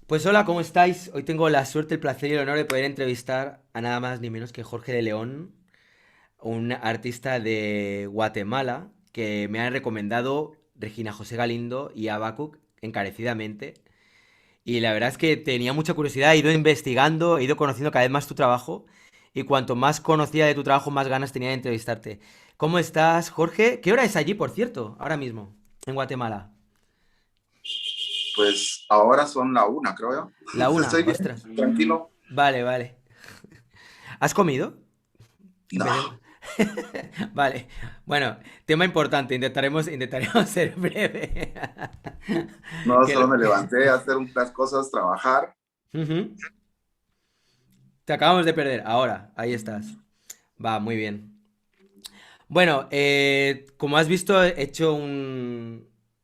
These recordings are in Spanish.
Pues hola, ¿cómo estáis? Hoy tengo la suerte, el placer y el honor de poder entrevistar a nada más ni menos que Jorge de León, un artista de Guatemala que me han recomendado Regina José Galindo y Abacuc encarecidamente. Y la verdad es que tenía mucha curiosidad, he ido investigando, he ido conociendo cada vez más tu trabajo y cuanto más conocía de tu trabajo, más ganas tenía de entrevistarte. ¿Cómo estás, Jorge? ¿Qué hora es allí, por cierto, ahora mismo, en Guatemala? Pues ahora son la una, creo yo. La una, Estoy bien, ostras. tranquilo. Vale, vale. ¿Has comido? No, Empecemos. Vale. Bueno, tema importante. Intentaremos ser breve. no, Que solo lo- me levanté a hacer unas cosas, trabajar. Ujú. Te acabamos de perder. Ahora, ahí estás. Va, muy bien. Bueno, como has visto, he hecho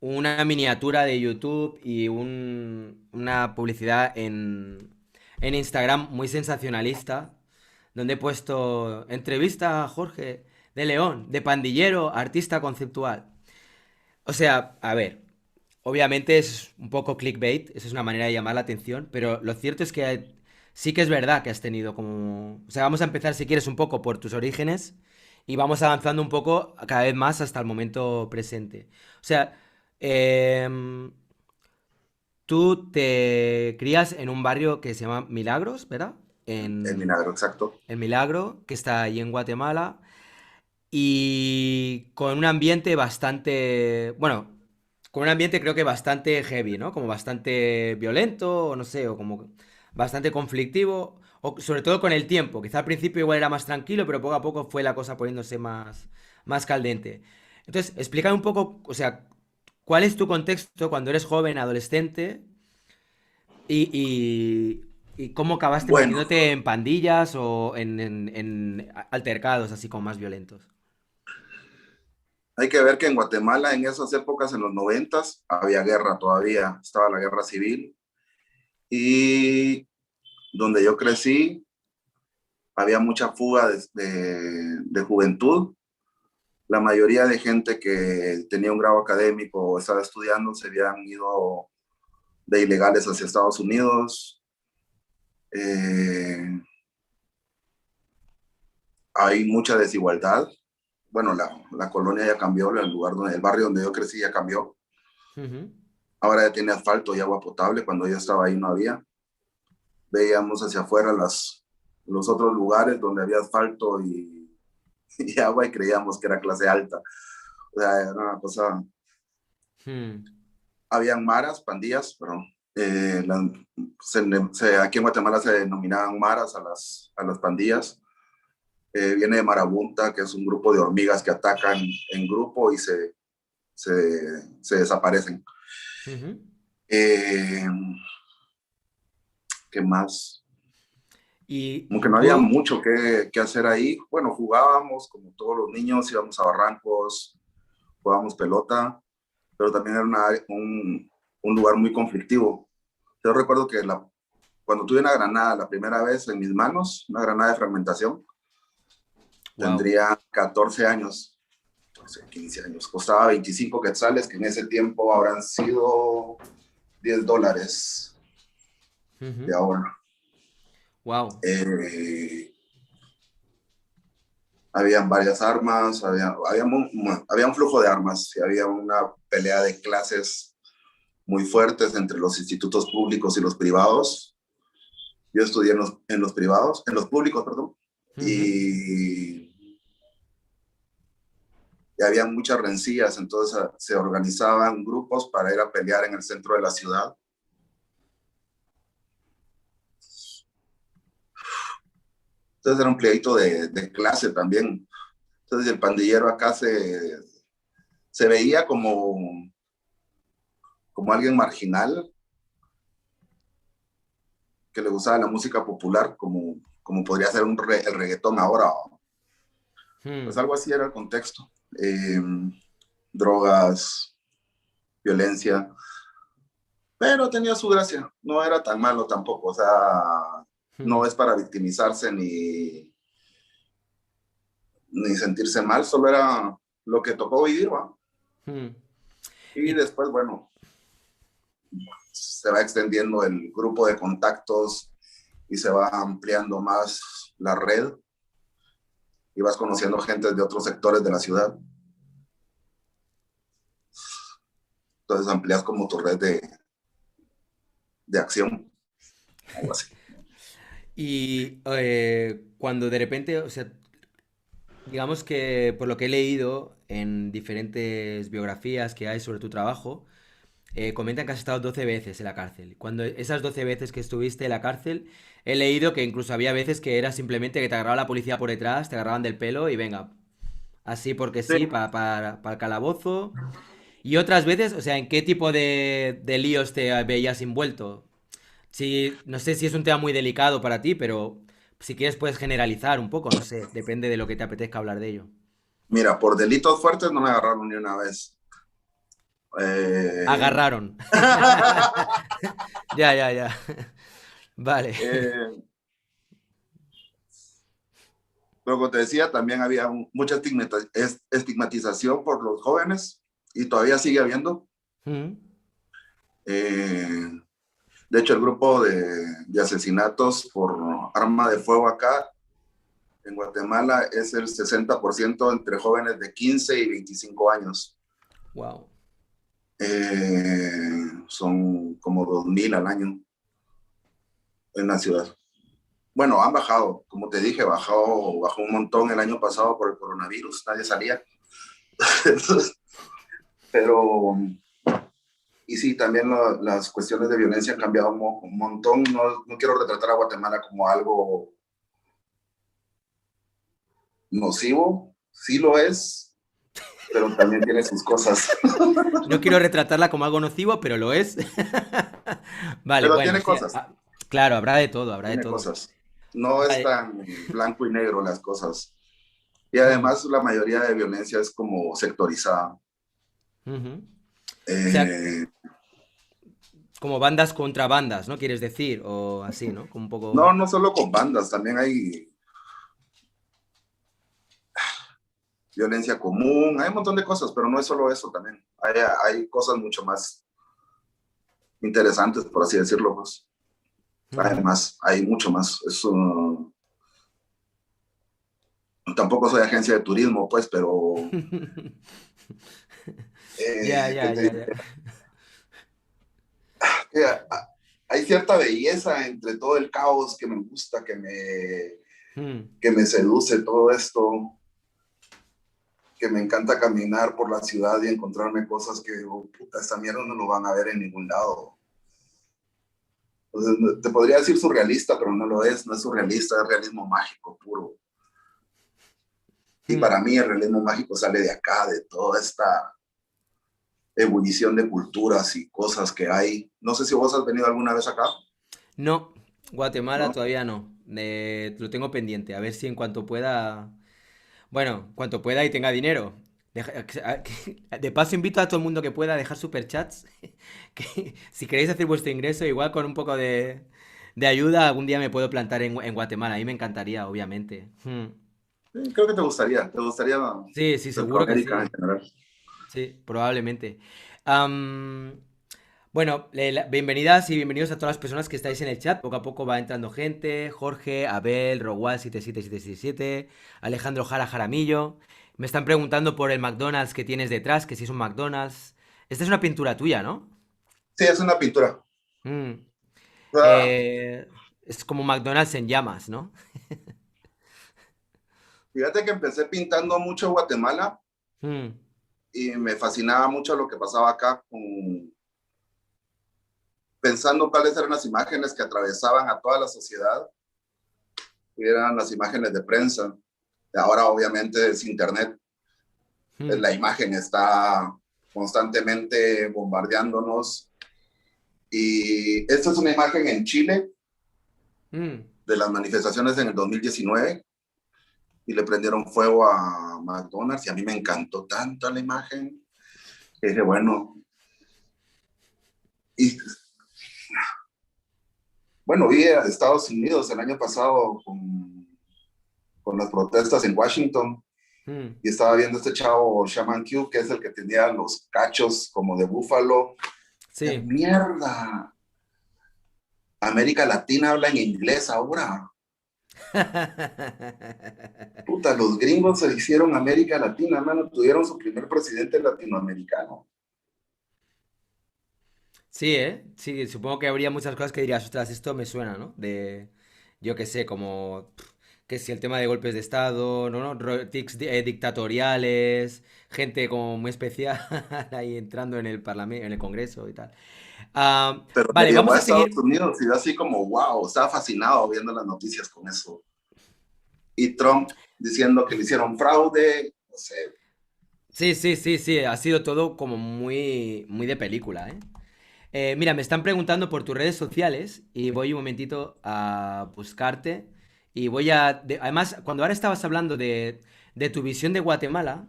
una miniatura de YouTube y una publicidad en Instagram muy sensacionalista, donde he puesto entrevista a Jorge de León, de pandillero, artista conceptual. O sea, a ver, obviamente es un poco clickbait, esa es una manera de llamar la atención, pero lo cierto es que sí que es verdad que has tenido como... O sea, vamos a empezar si quieres un poco por tus orígenes y vamos avanzando un poco cada vez más hasta el momento presente. O sea, em, tú te crías en un barrio que se llama Milagros, ¿verdad? El milagro, exacto. En Milagro, que está ahí en Guatemala. Y con un ambiente bastante, bueno, con un ambiente creo que bastante heavy, ¿no? Como bastante violento, o no sé, o como bastante conflictivo, o sobre todo con el tiempo. Quizá al principio igual era más tranquilo, pero poco a poco fue la cosa poniéndose más caldente. Entonces, explícame un poco, o sea, ¿cuál es tu contexto cuando eres joven, adolescente, y cómo acabaste Bueno, metiéndote en pandillas o en altercados así como más violentos? hay que ver que en Guatemala en esas épocas, en los noventas, había guerra todavía, estaba la guerra civil y donde yo crecí había mucha fuga de juventud. La mayoría de gente que tenía un grado académico o estaba estudiando se habían ido de ilegales hacia Estados Unidos. Eh, Hay mucha desigualdad. Bueno, la colonia ya cambió, el lugar donde, el barrio donde yo crecí ya cambió. Ujú. Ahora ya tiene asfalto y agua potable. Cuando yo estaba ahí no había. Veíamos hacia afuera los otros lugares donde había asfalto y agua y creíamos que era clase alta. O sea, era una cosa. Hmm. Habían maras, pandillas, pero eh, la- aquí en Guatemala se denominaban maras a las pandillas. Viene de marabunta, que es un grupo de hormigas que atacan en grupo y se desaparecen. Ujú. Eh, ¿Qué más? Como que Y no había tú, mucho que hacer ahí. Bueno, jugábamos como todos los niños, íbamos a barrancos, jugábamos pelota, pero también era un lugar muy conflictivo. Yo recuerdo que cuando tuve una granada la primera vez en mis manos, una granada de fragmentación, wow, tendría 14 años, 14, 15 años, costaba 25 quetzales, que en ese tiempo habrán sido $10 de ahora. wow, Eh, Habían varias armas, había un flujo de armas y había una pelea de clases muy fuertes entre los institutos públicos y los privados. Yo estudié en los privados, en los públicos, perdón, y, y había muchas rencillas, entonces se organizaban grupos para ir a pelear en el centro de la ciudad. Entonces era un pleito de clase también. Entonces el pandillero acá se veía como alguien marginal que le gustaba la música popular, como podría ser el reggaetón ahora. Pues algo así era el contexto. Drogas, violencia, pero tenía su gracia, no era tan malo tampoco, o sea, no es para victimizarse ni sentirse mal, solo era lo que tocó vivir, ¿va? Y y, después, bueno, se va extendiendo el grupo de contactos y se va ampliando más la red y vas conociendo gente de otros sectores de la ciudad. Entonces amplias como tu red de acción, algo así. Y cuando de repente, o sea, digamos que por lo que he leído en diferentes biografías que hay sobre tu trabajo, comentan que has estado 12 veces en la cárcel. Cuando esas 12 veces que estuviste en la cárcel, he leído que incluso había veces que era simplemente que te agarraba la policía por detrás, te agarraban del pelo y venga, así porque Sí, sí, para el calabozo. Y otras veces, o sea, ¿en qué tipo de líos te veías envuelto? Sí, no sé si es un tema muy delicado para ti, pero si quieres puedes generalizar un poco, no sé, depende de lo que te apetezca hablar de ello. mira, por delitos fuertes no me agarraron ni una vez. Eh, Agarraron. Ya, ya, ya. Vale. eh, pero como te decía, también había mucha estigmatización por los jóvenes y todavía sigue habiendo. Mm, Eh, de hecho, el grupo de asesinatos por arma de fuego acá en Guatemala es el 60% entre jóvenes de 15 y 25 años. wow. Son como 2.000 al año en la ciudad. Bueno, han bajado, como te dije, bajó un montón el año pasado por el coronavirus, nadie salía. Pero, y sí, también las cuestiones de violencia han cambiado un montón. No, no quiero retratar a Guatemala como algo nocivo, sí lo es, pero también tiene sus cosas. No quiero retratarla como algo nocivo, pero lo es. Vale, Pero bueno, tiene sí. cosas, Claro, habrá de todo, habrá de tiene todo. cosas. No es Vale. tan blanco y negro las cosas. Y Mm, además la mayoría de violencia es como sectorizada. ujú. O sea, Eh, como bandas contra bandas, ¿no? ¿Quieres decir? O así, ¿no? Como un no, poco... no solo con bandas, también hay violencia común, hay un montón de cosas, pero no es solo eso también. Hay cosas mucho más interesantes, por así decirlo. Pues. Ujú. Además, hay mucho más. Tampoco soy agencia de turismo, pues, pero Ya, ¿qué ya, te ya, digo? ya. Que hay cierta belleza entre todo el caos que me gusta, Mm, que me seduce todo esto, que me encanta caminar por la ciudad y encontrarme cosas que digo, puta, esta mierda no lo van a ver en ningún lado. Entonces, te podría decir surrealista, pero no lo es, no es surrealista, es realismo mágico puro. Y mm. para mí el realismo mágico sale de acá, de toda esta ebullición de culturas y cosas que hay. No sé si vos has venido alguna vez acá, No, Guatemala ¿no? todavía no. Lo tengo pendiente. A ver si en cuanto pueda. Bueno, cuanto pueda y tenga dinero. De paso invito a todo el mundo que pueda a dejar superchats. Que si queréis hacer vuestro ingreso, igual con un poco de ayuda, algún día me puedo plantar en Guatemala. A mí me encantaría, obviamente. Sí, creo que te gustaría Sí, sí, seguro que Centroamérica en sí. general. Sí, probablemente. Bueno, bienvenidas y bienvenidos a todas las personas que estáis en el chat. Poco a poco va entrando gente. Jorge, Abel, Rogual77777, Alejandro Jara Jaramillo. Me están preguntando por el McDonald's que tienes detrás, que si es un McDonald's. Esta es una pintura tuya, ¿no? Sí, es una pintura. Mm. O sea, Es como un McDonald's en llamas, ¿no? fíjate que empecé pintando mucho Guatemala Mm, y me fascinaba mucho lo que pasaba acá, pensando cuáles eran las imágenes que atravesaban a toda la sociedad, y eran las imágenes de prensa. Ahora obviamente es internet, mm, la imagen está constantemente bombardeándonos. Y esta es una imagen en Chile mm. de las manifestaciones en el 2019 y le prendieron fuego a McDonald's y a mí me encantó tanto la imagen que dije, bueno, y bueno, vi a Estados Unidos el año pasado con las protestas en Washington Mm, y estaba viendo este chavo Shaman Q, que es el que tenía los cachos como de búfalo ¡Qué Sí. mierda! América Latina habla en inglés ahora. Puta, los gringos se hicieron América Latina, mano, tuvieron su primer presidente latinoamericano. Sí, ¿eh? Sí, supongo que habría muchas cosas que dirías, ostras, esto me suena, ¿no? Yo qué sé, como, que si el tema de golpes de estado, ¿no? Tics dictatoriales, gente como muy especial ahí entrando en el parlamento, en el Congreso y tal. Pero me Vale, llevó vamos a a Estados seguir. Unidos y yo así como, wow, estaba fascinado viendo las noticias con eso. Y Trump diciendo que le hicieron fraude, no sé. Sí, sí, sí, sí, ha sido todo como muy, muy de película, ¿eh? Mira, me están preguntando por tus redes sociales y voy un momentito a buscarte y voy a... además, cuando ahora estabas hablando de tu visión de Guatemala,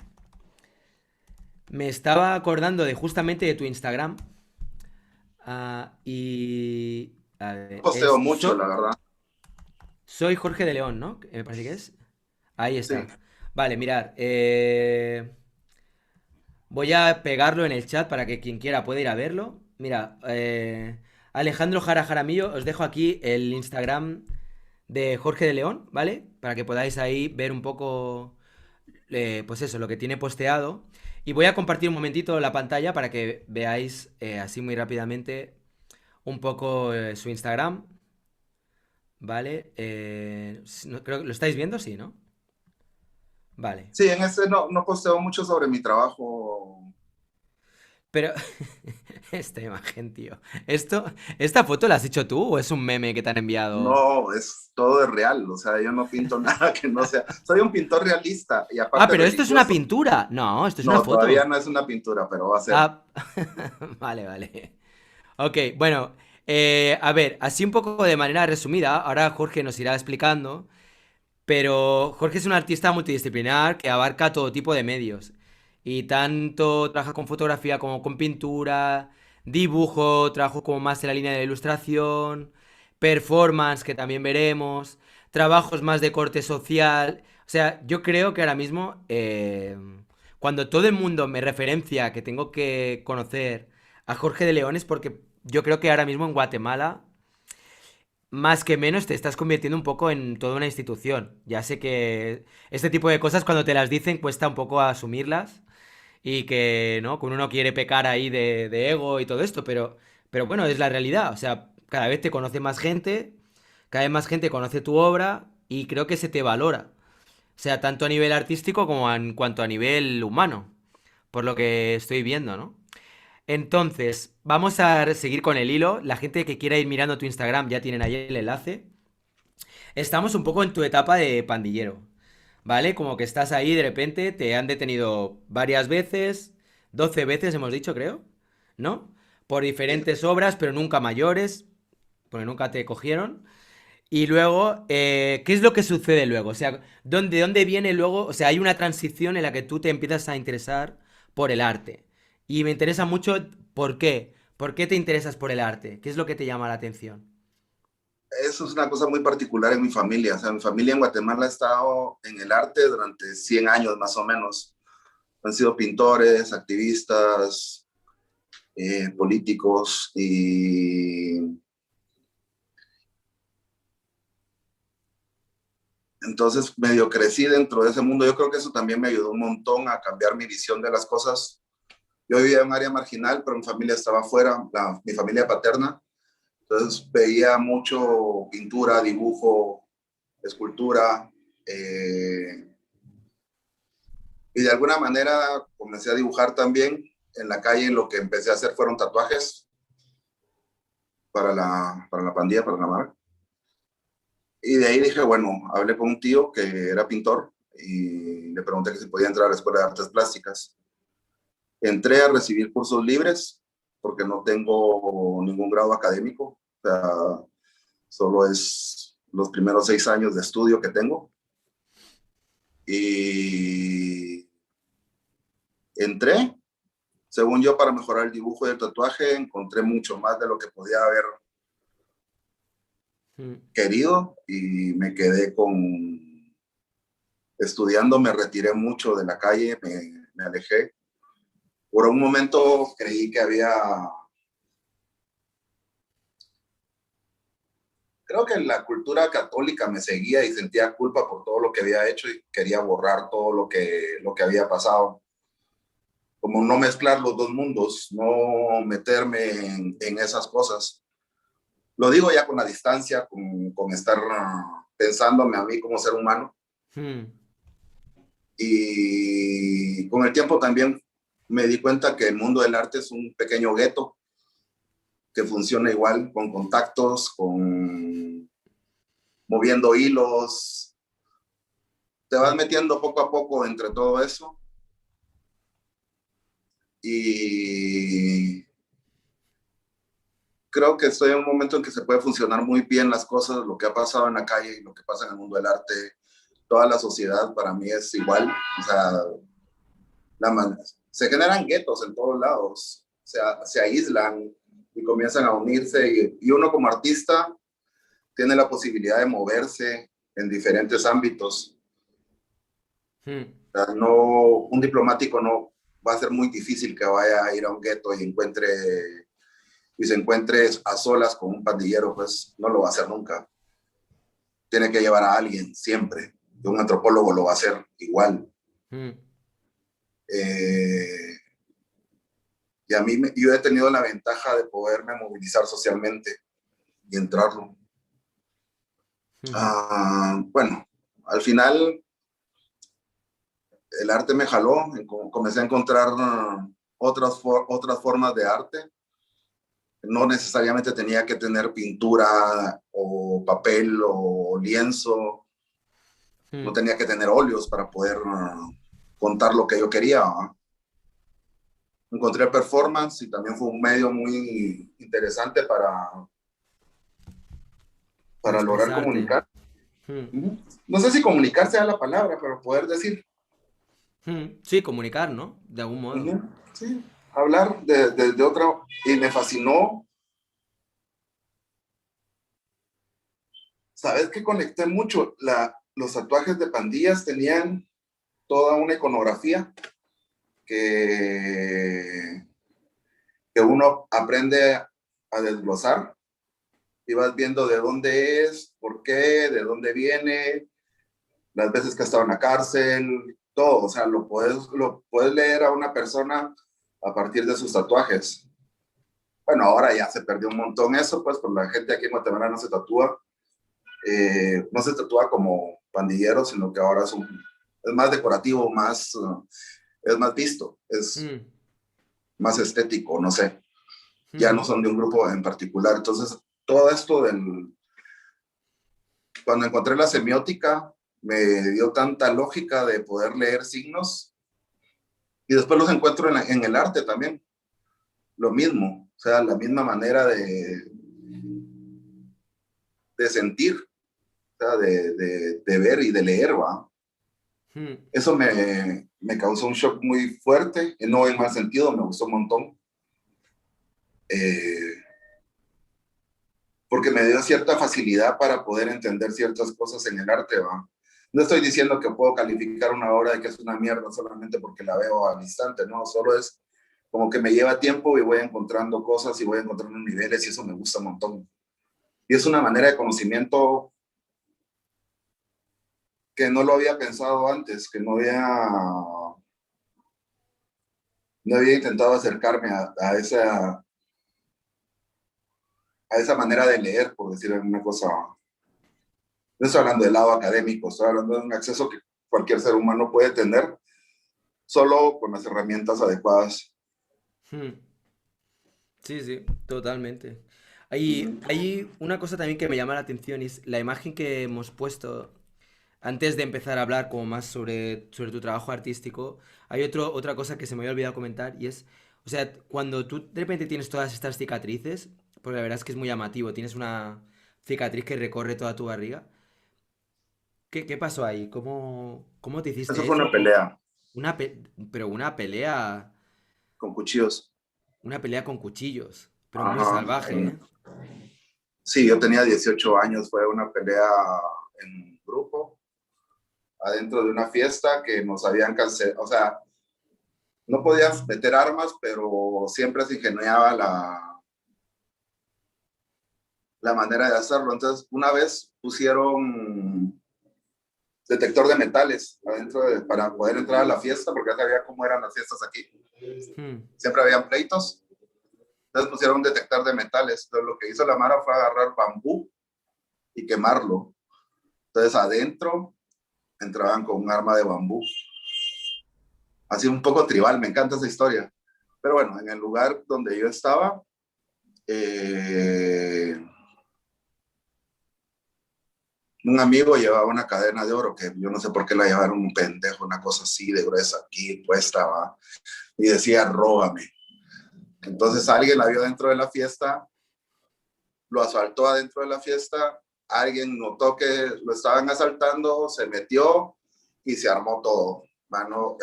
me estaba acordando de justamente de tu Instagram. Y... A No ver, posteo mucho, la verdad. soy Jorge de León, ¿no? Me parece que es. Ahí Sí. está. Vale, mirar. Voy a pegarlo en el chat para que quien quiera pueda ir a verlo. Mira, Alejandro Jara Jaramillo, os dejo aquí el Instagram de Jorge de León, ¿vale? Para que podáis ahí ver un poco, pues eso, lo que tiene posteado. Y voy a compartir un momentito la pantalla para que veáis así muy rápidamente un poco su Instagram, ¿vale? Creo que lo estáis viendo, sí, ¿no? Vale. Sí, en ese no posteo mucho sobre mi trabajo. Pero, esta imagen, tío. ¿Esta foto la has hecho tú o es un meme que te han enviado? No, es todo es real. O sea, yo no pinto nada que no sea. Soy un pintor realista y Ah, aparte pero esto es una religioso. pintura. No, esto es una No, todavía foto. no es una pintura, pero va a ser. Ah, vale, vale. Ok, bueno, a ver, así un poco de manera resumida, ahora Jorge nos irá explicando, pero Jorge es un artista multidisciplinar que abarca todo tipo de medios. Y tanto trabaja con fotografía como con pintura, dibujo, trabajo como más en la línea de la ilustración, performance, que también veremos, trabajos más de corte social. O sea, yo creo que ahora mismo, cuando todo el mundo me referencia que tengo que conocer a Jorge de León es porque yo creo que ahora mismo en Guatemala más que menos te estás convirtiendo un poco en toda una institución. Ya sé que este tipo de cosas cuando te las dicen cuesta un poco asumirlas y que, ¿no? Que uno no quiere pecar ahí de ego y todo esto, pero bueno, es la realidad. O sea, cada vez te conoce más gente, cada vez más gente conoce tu obra y creo que se te valora. O sea, tanto a nivel artístico como en cuanto a nivel humano, por lo que estoy viendo, ¿no? Entonces, vamos a seguir con el hilo. La gente que quiera ir mirando tu Instagram ya tienen ahí el enlace. Estamos un poco en tu etapa de pandillero, ¿vale? Como que estás ahí de repente, te han detenido varias veces, 12 veces hemos dicho, creo, ¿no? Por Sí. diferentes obras, pero nunca mayores, porque nunca te cogieron. Y luego, ¿qué es lo que sucede luego? O sea, ¿de dónde viene luego? O sea, hay una transición en la que tú te empiezas a interesar por el arte. Y me interesa mucho, ¿por qué? ¿Por qué te interesas por el arte? ¿Qué es lo que te llama la atención? Eso es una cosa muy particular en mi familia. O sea, mi familia en Guatemala ha estado en el arte durante 100 años más o menos. Han sido pintores, activistas, políticos y entonces medio crecí dentro de ese mundo. Yo creo que eso también me ayudó un montón a cambiar mi visión de las cosas. Yo vivía en un área marginal, pero mi familia estaba afuera, mi familia paterna. Entonces veía mucho pintura, dibujo, escultura. Eh, y de alguna manera comencé a dibujar también. En la calle lo que empecé a hacer fueron tatuajes para la pandilla, para la mara. Y de ahí dije, bueno, hablé con un tío que era pintor y le pregunté que si podía entrar a la Escuela de Artes Plásticas. Entré a recibir cursos libres porque no tengo ningún grado académico. O sea, solo es los primeros 6 años de estudio que tengo. Y entré, según yo, para mejorar el dibujo y el tatuaje, encontré mucho más de lo que podía haber Mm. querido y me quedé con estudiando, me retiré mucho de la calle, me alejé. Por un momento creí que había creo que la cultura católica me seguía y sentía culpa por todo lo que había hecho y quería borrar todo lo que había pasado. Como no mezclar los dos mundos, no meterme en esas cosas. Lo digo ya con la distancia, con estar pensándome a mí como ser humano. Mm, Y con el tiempo también me di cuenta que el mundo del arte es un pequeño gueto que funciona igual, con contactos, con moviendo hilos. Te vas mm, metiendo poco a poco entre todo eso y creo que estoy en un momento en que se puede funcionar muy bien las cosas, lo que ha pasado en la calle y lo que pasa en el mundo del arte. Toda la sociedad para mí es igual. O sea, se generan guetos en todos lados, se aíslan y comienzan a unirse y uno como artista tiene la posibilidad de moverse en diferentes ámbitos. mm. O sea, no, un diplomático no va a ser muy difícil que vaya a ir a un gueto y se encuentre a solas con un pandillero, pues no lo va a hacer nunca. Tiene que llevar a alguien siempre. Y un antropólogo lo va a hacer igual. Mm, Eh, y a mí, yo he tenido la ventaja de poderme movilizar socialmente y entrarlo. ujú. Bueno, al final el arte me jaló, comencé a encontrar otras formas de arte. No necesariamente tenía que tener pintura o papel o lienzo, no Mm. tenía que tener óleos para poder contar lo que yo quería. Encontré performance y también fue un medio muy interesante Para para lograr expresarte. comunicar. Mm, No sé si comunicar sea la palabra, pero poder decir. sí, comunicar, ¿no? De algún modo. Sí, hablar de otra. Y me fascinó. ¿Sabes qué conecté mucho? Los tatuajes de pandillas tenían toda una iconografía que, que uno aprende a desglosar y vas viendo de dónde es, por qué, de dónde viene, las veces que ha estado en la cárcel, todo. O sea, lo puedes leer a una persona a partir de sus tatuajes. Bueno, ahora ya se perdió un montón eso, pues, con la gente aquí en Guatemala no se tatúa como pandillero, sino que ahora es más decorativo, es más visto, es Mm, más estético, no sé. Ya no ujú. son de un grupo en particular. Entonces, todo esto cuando encontré la semiótica, me dio tanta lógica de poder leer signos y después los encuentro en el arte también, lo mismo, o sea, la misma manera de sentir, o sea, de ver y de leer, ¿va? Mm. Eso me causó un shock muy fuerte, y no en mal sentido, me gustó un montón, eh, porque me dio cierta facilidad para poder entender ciertas cosas en el arte, ¿va? No estoy diciendo que puedo calificar una obra de que es una mierda solamente porque la veo al instante, no, solo es como que me lleva tiempo y voy encontrando cosas y voy encontrando niveles y eso me gusta un montón. Y es una manera de conocimiento que no lo había pensado antes, que no había intentado acercarme a esa manera de leer, por decir alguna cosa. No estoy hablando del lado académico, estoy hablando de un acceso que cualquier ser humano puede tener solo con las herramientas adecuadas. Mm. Sí, sí, totalmente. Hay una cosa también que me llama la atención y es la imagen que hemos puesto antes de empezar a hablar como más sobre tu trabajo artístico. Hay otra cosa que se me había olvidado comentar y es, o sea, cuando tú de repente tienes todas estas cicatrices, porque la verdad es que es muy llamativo, tienes una cicatriz que recorre toda tu barriga. ¿Qué pasó ahí? ¿Cómo te Eso hiciste fue eso? una pelea Pero con cuchillos. una pelea con cuchillos, pero muy Ajá. salvaje, ¿eh? Sí, yo tenía 18 años, fue una pelea en grupo, adentro de una fiesta que nos habían cancelado, o sea, no podías meter armas, pero siempre se ingeniaba la manera de hacerlo. Entonces, una vez pusieron detector de metales adentro para poder entrar a la fiesta, porque ya sabía cómo eran las fiestas aquí. Hmm. Siempre habían pleitos. Entonces pusieron un detector de metales. Entonces, lo que hizo la Mara fue agarrar bambú y quemarlo. Entonces, adentro entraban con un arma de bambú. Así un poco tribal, me encanta esa historia. Pero bueno, en el lugar donde yo estaba, eh, un amigo llevaba una cadena de oro que yo no sé por qué la llevaron un pendejo, una cosa así de gruesa aquí puesta, ¿va? Y decía, róbame. Entonces alguien la vio dentro de la fiesta, lo asaltó adentro de la fiesta, alguien notó que lo estaban asaltando, se metió y se armó todo. Mano,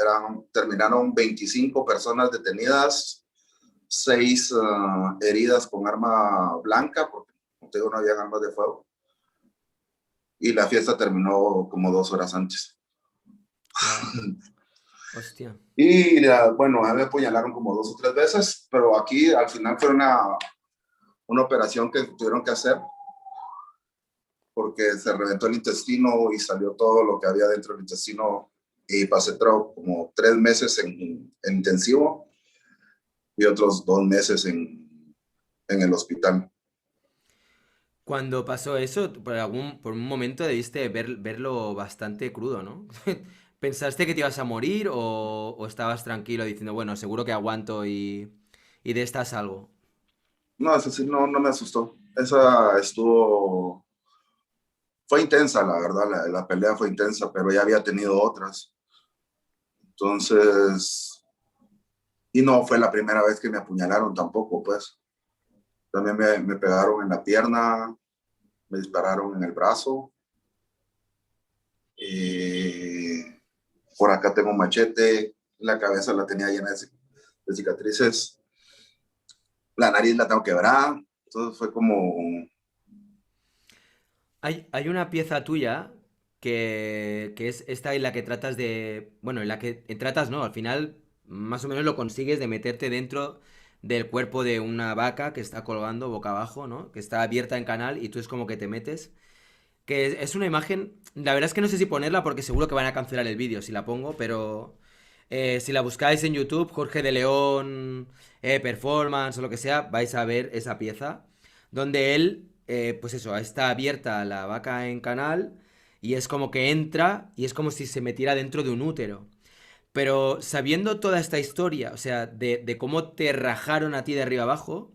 terminaron 25 personas detenidas, 6 heridas con arma blanca, porque como te digo, no habían armas de fuego. Y la fiesta terminó como 2 horas antes. Wow. Hostia. Y bueno, a mí me apuñalaron como 2 o 3 veces, pero aquí al final fue una operación que tuvieron que hacer porque se reventó el intestino y salió todo lo que había dentro del intestino y pasé como 3 meses en intensivo y otros 2 meses en el hospital. Cuando pasó eso, por un momento debiste verlo bastante crudo, ¿no? ¿Pensaste que te ibas a morir o estabas tranquilo diciendo, bueno, seguro que aguanto y de esta salgo? No, eso sí, no, no me asustó. Esa fue intensa, la verdad, la pelea fue intensa, pero ya había tenido otras. Entonces, y no fue la primera vez que me apuñalaron tampoco, pues. También me pegaron en la pierna, me dispararon en el brazo. Eh, por acá tengo un machete, la cabeza la tenía llena de cicatrices, la nariz la tengo quebrada. Entonces fue como, Hay una pieza tuya que es esta en la que tratas de... Bueno, en la que tratas, no, al final más o menos lo consigues de meterte dentro del cuerpo de una vaca que está colgando boca abajo, ¿no? Que está abierta en canal y tú es como que te metes. Que es una imagen, la verdad es que no sé si ponerla porque seguro que van a cancelar el vídeo si la pongo, pero si la buscáis en YouTube, Jorge de León, performance o lo que sea, vais a ver esa pieza donde él, pues eso, está abierta la vaca en canal y es como que entra y es como si se metiera dentro de un útero. Pero sabiendo toda esta historia, o sea, de cómo te rajaron a ti de arriba abajo,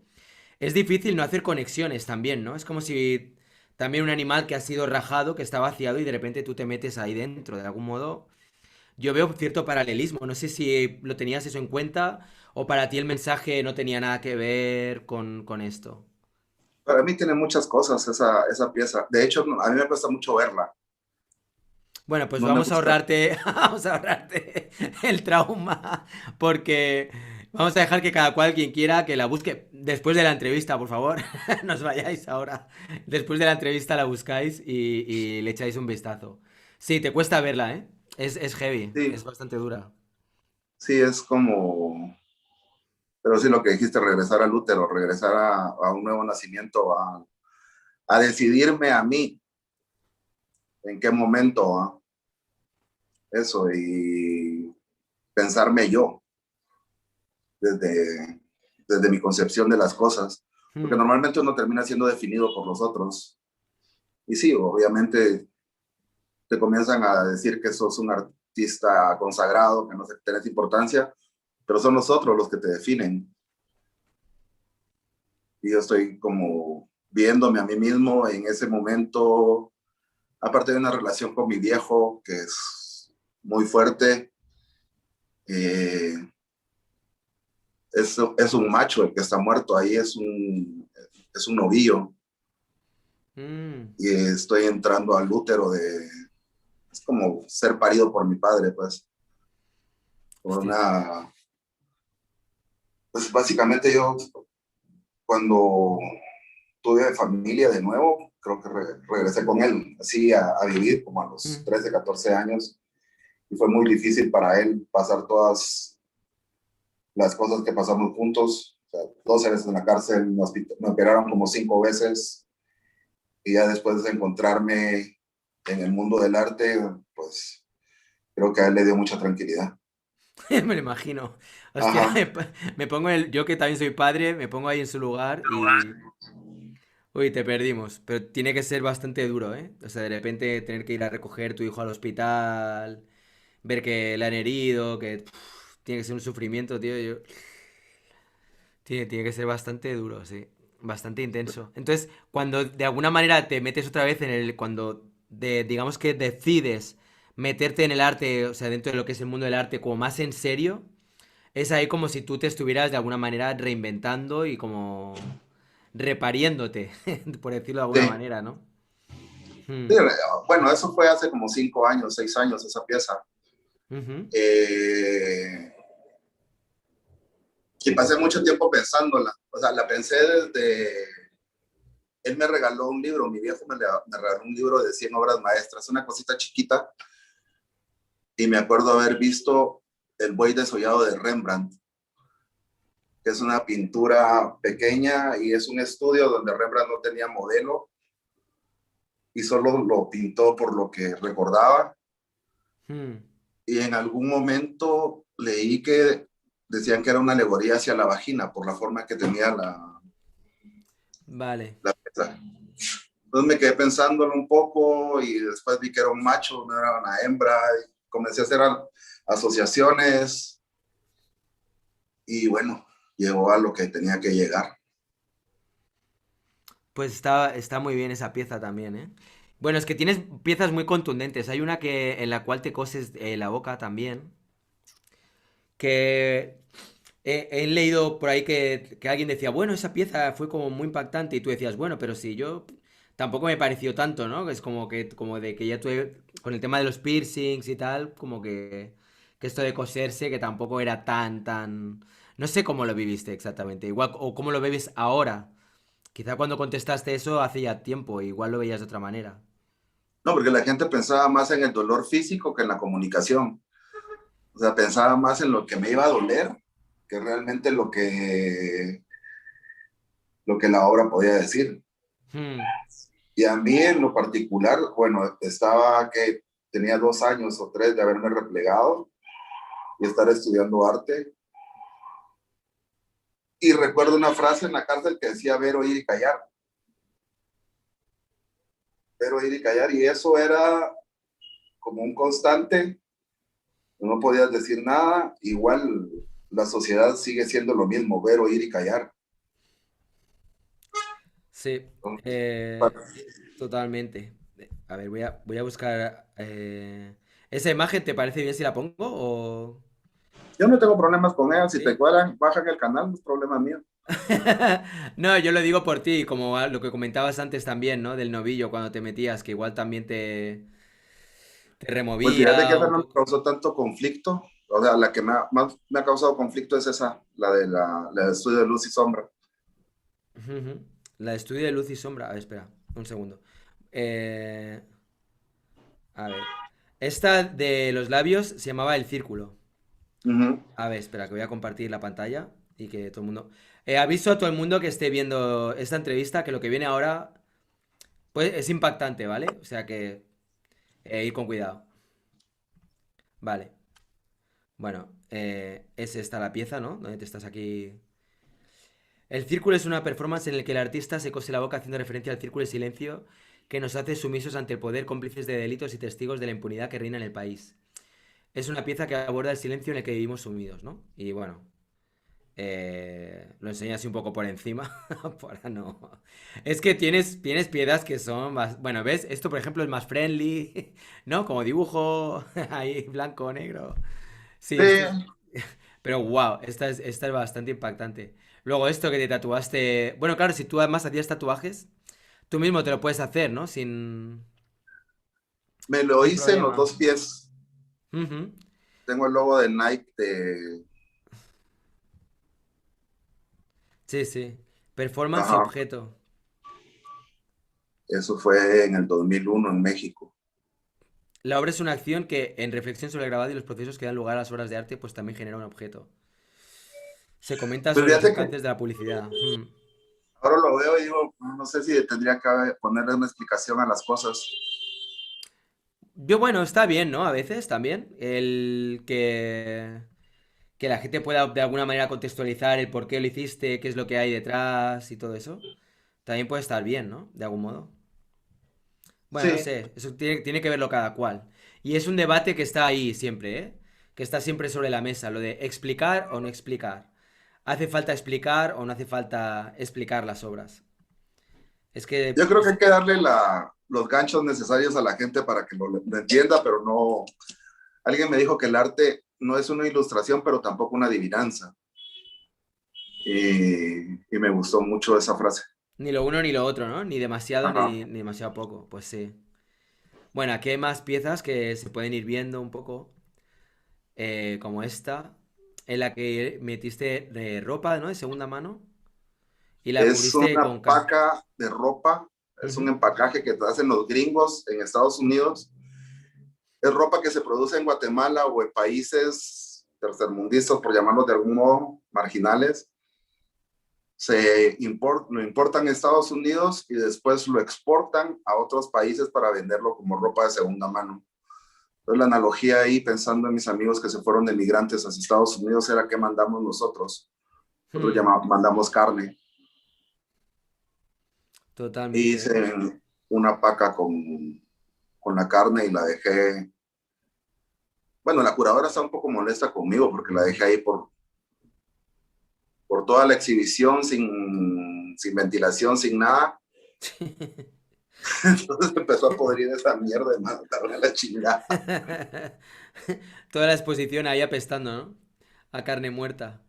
es difícil no hacer conexiones también, ¿no? Es como si también un animal que ha sido rajado, que está vaciado y de repente tú te metes ahí dentro, de algún modo. Yo veo cierto paralelismo, no sé si lo tenías eso en cuenta o para ti el mensaje no tenía nada que ver con esto. para mí tiene muchas cosas esa pieza. De hecho, a mí me cuesta mucho verla. Bueno, pues No me vamos a gusta. ahorrarte, vamos a ahorrarte el trauma, porque vamos a dejar que cada cual quien quiera que la busque después de la entrevista, por favor. No os vayáis ahora. Después de la entrevista la buscáis y le echáis un vistazo. Sí, te cuesta verla, ¿eh? Es heavy, Sí, es bastante dura. sí, es como, pero sí lo que dijiste, regresar al útero, regresar a un nuevo nacimiento, a decidirme a mí en qué momento, eso, y pensarme yo desde, desde mi concepción de las cosas, porque Hmm. normalmente uno termina siendo definido por los otros. Y sí, obviamente te comienzan a decir que sos un artista consagrado, que no se tenés importancia, pero son los otros los que te definen. Y yo estoy como viéndome a mí mismo en ese momento, aparte de una relación con mi viejo, que es muy fuerte, eh, es un macho el que está muerto, ahí es un novillo, Mm. y estoy entrando al útero es como ser parido por mi padre, pues, por Hostia. pues básicamente yo cuando tuve familia de nuevo, creo que regresé con él, así a vivir como a los Mm. 13, 14 años, y fue muy difícil para él pasar todas las cosas que pasamos juntos, o sea, 12 veces en la cárcel, me operaron como 5 veces, y ya después de encontrarme en el mundo del arte, pues creo que a él le dio mucha tranquilidad. Me lo imagino. Hostia, Ajá. me pongo yo que también soy padre, me pongo ahí en su lugar y... Uy, te perdimos, pero tiene que ser bastante duro, ¿eh? O sea, de repente tener que ir a recoger tu hijo al hospital, ver que le han herido, que tiene que ser un sufrimiento, tío. Tiene que ser bastante duro, sí. Bastante intenso. Entonces, cuando de alguna manera te metes otra vez cuando digamos que decides meterte en el arte, o sea, dentro de lo que es el mundo del arte, como más en serio, es ahí como si tú te estuvieras de alguna manera reinventando y como repariéndote, por decirlo de alguna Sí, manera, ¿no? sí, Hmm. bueno, eso fue hace como 5 años, 6 años, esa pieza. Ujú. Eh, y pasé mucho tiempo pensándola. O sea, la pensé desde... Él me regaló un libro, mi viejo me regaló un libro de 100 obras maestras, una cosita chiquita, y me acuerdo haber visto El buey desollado de Rembrandt, que es una pintura pequeña y es un estudio donde Rembrandt no tenía modelo y solo lo pintó por lo que recordaba. Hmm. Y en algún momento leí que decían que era una alegoría hacia la vagina por la forma que tenía Vale. la pieza. Entonces me quedé pensándolo un poco y después vi que era un macho, no era una hembra. Y comencé a hacer asociaciones y bueno, llegó a lo que tenía que llegar. Pues está muy bien esa pieza también, ¿eh? Bueno, es que tienes piezas muy contundentes. Hay una que en la cual te coses la boca también. Que he leído por ahí que alguien decía, bueno, esa pieza fue como muy impactante. Y tú decías, bueno, pero si yo tampoco me pareció tanto, ¿no? Es como que, como de que ya tuve, con el tema de los piercings y tal, como que esto de coserse, que tampoco era tan. No sé cómo lo viviste exactamente. Igual, o cómo lo vives ahora. Quizá cuando contestaste eso hace ya tiempo, igual lo veías de otra manera. No, porque la gente pensaba más en el dolor físico que en la comunicación. O sea, pensaba más en lo que me iba a doler que realmente lo que la obra podía decir. Hmm. Y a mí en lo particular, bueno, estaba que tenía 2 años o 3 de haberme replegado y estar estudiando arte. Y recuerdo una frase en la cárcel que decía ver, oír y callar, ver, oír y callar. Y eso era como un constante, no podías decir nada, igual la sociedad sigue siendo lo mismo, ver, oír y callar. Sí, Entonces, eh, totalmente. A ver, voy a buscar... ¿Esa imagen te parece bien si la pongo o...? yo no tengo problemas con ella, si te ¿Sí? cuadran, bajan el canal, no es problema mío. No, yo lo digo por ti, como lo que comentabas antes también, ¿no? Del novillo cuando te metías, que igual también te Pues fíjate que removía esa un no me poco. causó tanto conflicto, o sea, la que más me ha causado conflicto es esa, la de estudio de luz y sombra. Ujú, ujú. La de estudio de luz y sombra. A ver, espera, un segundo. Eh, a ver. Esta de los labios se llamaba El Círculo. Ujú. A ver, espera, que voy a compartir la pantalla y que todo el mundo... aviso a todo el mundo que esté viendo esta entrevista que lo que viene ahora pues, es impactante, ¿vale? O sea que ir con cuidado. Vale. Bueno, es esta la pieza, ¿no? Donde te estás aquí... El círculo es una performance en la que el artista se cose la boca haciendo referencia al círculo de silencio que nos hace sumisos ante el poder, cómplices de delitos y testigos de la impunidad que reina en el país. Es una pieza que aborda el silencio en el que vivimos sumidos, ¿no? Y bueno, lo enseño así un poco por encima, para no... Es que tienes piedras que son más... Bueno, ¿ves? Esto, por ejemplo, es más friendly, ¿no? Como dibujo, ahí, blanco, negro. Sí, Sí, esto es... Pero wow, esta es bastante impactante. Luego esto que te tatuaste... Bueno, claro, si tú además hacías tatuajes, tú mismo te lo puedes hacer, ¿no? me lo Sin hice en los problema. 2 pies. Ujú. Tengo el logo de Nike de... Sí, sí. Performance y Ajá, objeto. eso fue en el 2001 en México. La obra es una acción que, en reflexión sobre el grabado y los procesos que dan lugar a las obras de arte, pues también genera un objeto. Se comenta Pues sobre los fíjate que alcances de la publicidad. ahora lo veo y digo, no sé si tendría que ponerle una explicación a las cosas. Yo, bueno, está bien, ¿no? A veces también. El que la gente pueda de alguna manera contextualizar el por qué lo hiciste, qué es lo que hay detrás y todo eso. También puede estar bien, ¿no? De algún modo. Bueno, no Sí, sé, eso tiene que verlo cada cual. Y es un debate que está ahí siempre, ¿eh? Que está siempre sobre la mesa, lo de explicar o no explicar. ¿Hace falta explicar o no hace falta explicar las obras? Es yo que creo que hay que darle los ganchos necesarios a la gente para que lo entienda, pero no. Alguien me dijo que el arte no es una ilustración, pero tampoco una adivinanza. Y me gustó mucho esa frase. ni lo uno ni lo otro, ¿no? Ni demasiado Ajá. ni demasiado poco. Pues sí. Bueno, aquí hay más piezas que se pueden ir viendo un poco, como esta, en la que metiste de ropa, ¿no? De segunda mano y la Es cubriste una con... paca de ropa, es un Ujú. empacaje que hacen los gringos en Estados Unidos. Es ropa que se produce en Guatemala o en países tercermundistas, por llamarlos de algún modo, marginales. Lo importan a Estados Unidos y después lo exportan a otros países para venderlo como ropa de segunda mano. Entonces la analogía ahí, pensando en mis amigos que se fueron de migrantes hacia Estados Unidos, era que mandamos nosotros. Nosotros Hmm, mandamos carne y totalmente, ¿eh? hice una paca con la carne y la dejé. Bueno, la curadora está un poco molesta conmigo porque la dejé ahí por toda la exhibición, sin ventilación, sin nada. Entonces empezó a podrir esa mierda de mandarme a la chingada. Toda la exposición ahí apestando, ¿no? A carne muerta.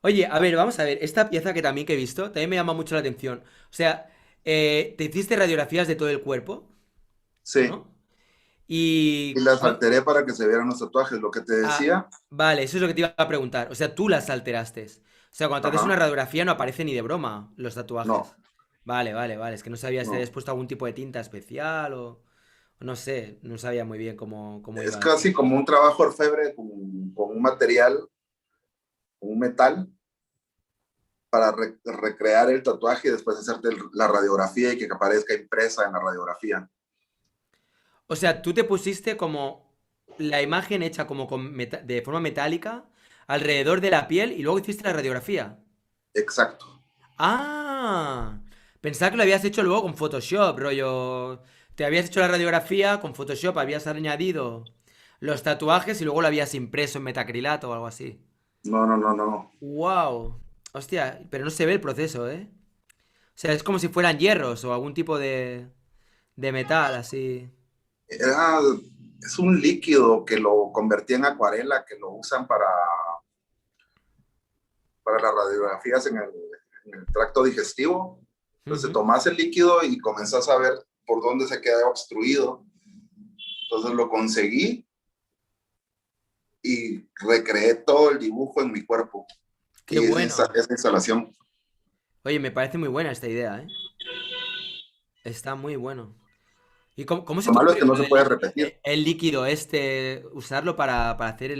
Oye, a ver, vamos a ver. Esta pieza que también que he visto, también me llama mucho la atención. O sea, te hiciste radiografías de todo el cuerpo, Sí, ¿no? y Y... las alteré para que se vieran los tatuajes. Lo que te Ah, decía, vale, eso es lo que te iba a preguntar. O sea, tú las alteraste. O sea, cuando te haces una ajá, radiografía no aparece ni de broma los no, tatuajes. Vale, vale, vale. Es que no sabía si te habías no. puesto algún tipo de tinta especial o no sé, no sabía muy bien cómo Es iba eso. casi como un trabajo orfebre con un material, con un metal, para recrear el tatuaje y después hacerte la radiografía y que aparezca impresa en la radiografía. O sea, tú te pusiste como la imagen hecha como de forma metálica alrededor de la piel y luego hiciste la radiografía. Exacto. Ah, pensaba que lo habías hecho luego con Photoshop, rollo. Te habías hecho la radiografía con Photoshop, habías añadido los tatuajes y luego lo habías impreso en metacrilato o algo así. No, no, no, no. Wow. Hostia, pero no se ve el proceso, ¿eh? O sea, es como si fueran hierros o algún tipo de metal, así. Era, es un líquido que lo convertí en acuarela, que lo usan para las radiografías en el tracto digestivo. Entonces Ujú. tomás el líquido y comenzás a ver por dónde se queda obstruido. Entonces lo conseguí y recreé todo el dibujo en mi cuerpo. Qué Y bueno. esa instalación. Oye, me parece muy buena esta idea, ¿eh? Está muy bueno. ¿Y cómo se Lo te malo es ocurrió que no lo se del puede repetir. el líquido este, usarlo para hacer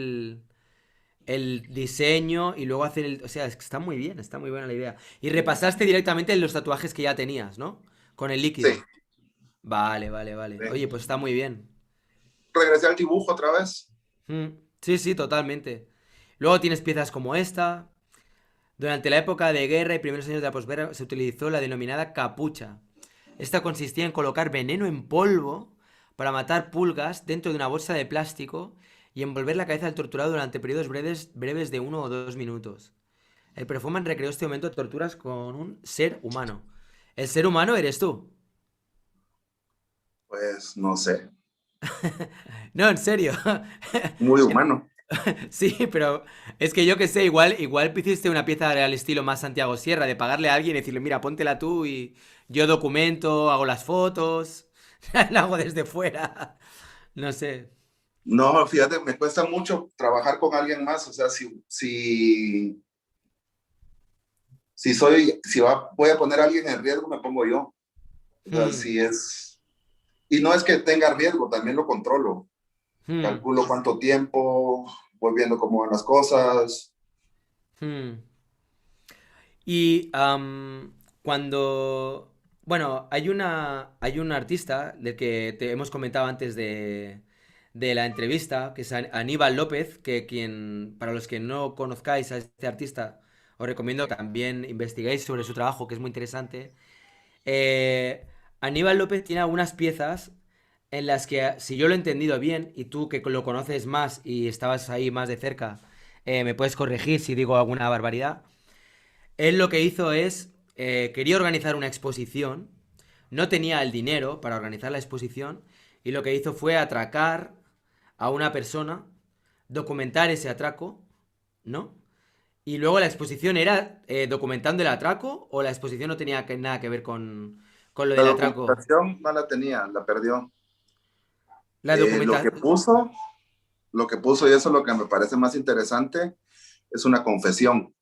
el diseño y luego hacer el... O sea, es que está muy buena la idea. Y repasaste directamente los tatuajes que ya tenías, ¿no? Con el Sí, líquido. Vale, vale, vale. Oye, sí. pues está muy bien. Regresé al dibujo otra vez. Mm, sí, sí, totalmente. Luego tienes piezas como esta. Durante la época de guerra y primeros años de la posguerra se utilizó la denominada capucha. Esta consistía en colocar veneno en polvo para matar pulgas dentro de una bolsa de plástico y envolver la cabeza del torturado durante periodos breves de 1 o 2 minutos. El performance recreó este momento de torturas con un ser humano. ¿El ser humano eres tú? Pues no sé, No, en serio. muy humano. Sí, pero es que yo que sé, igual hiciste una pieza al estilo más Santiago Sierra, de pagarle a alguien y decirle, mira, póntela tú y yo documento, hago las fotos, la hago desde fuera. No sé. No, fíjate, me cuesta mucho trabajar con alguien más. O sea, voy a poner a alguien en riesgo, me pongo yo. O sea, Hmm, si es. Y no es que tenga riesgo, también lo controlo. hmm, Calculo cuánto tiempo, voy viendo cómo van las cosas. hmm. Y, Cuando... Bueno, hay un artista del que te hemos comentado antes de la entrevista, que es Aníbal López, que quien, para los que no conozcáis a este artista, os recomiendo que también investiguéis sobre su trabajo, que es muy interesante. Eh, Aníbal López tiene algunas piezas en las que, si yo lo he entendido bien, y tú que lo conoces más y estabas ahí más de cerca, me puedes corregir si digo alguna barbaridad. Él lo que hizo es, quería organizar una exposición, no tenía el dinero para organizar la exposición, y lo que hizo fue atracar a una persona, documentar ese atraco, ¿no? Y luego la exposición era documentando el atraco o la exposición no tenía nada que ver con lo La del atraco. documentación no la tenía, la perdió. La Eh, lo que documentación... puso, lo que puso, y eso es lo que me parece más interesante, es una confesión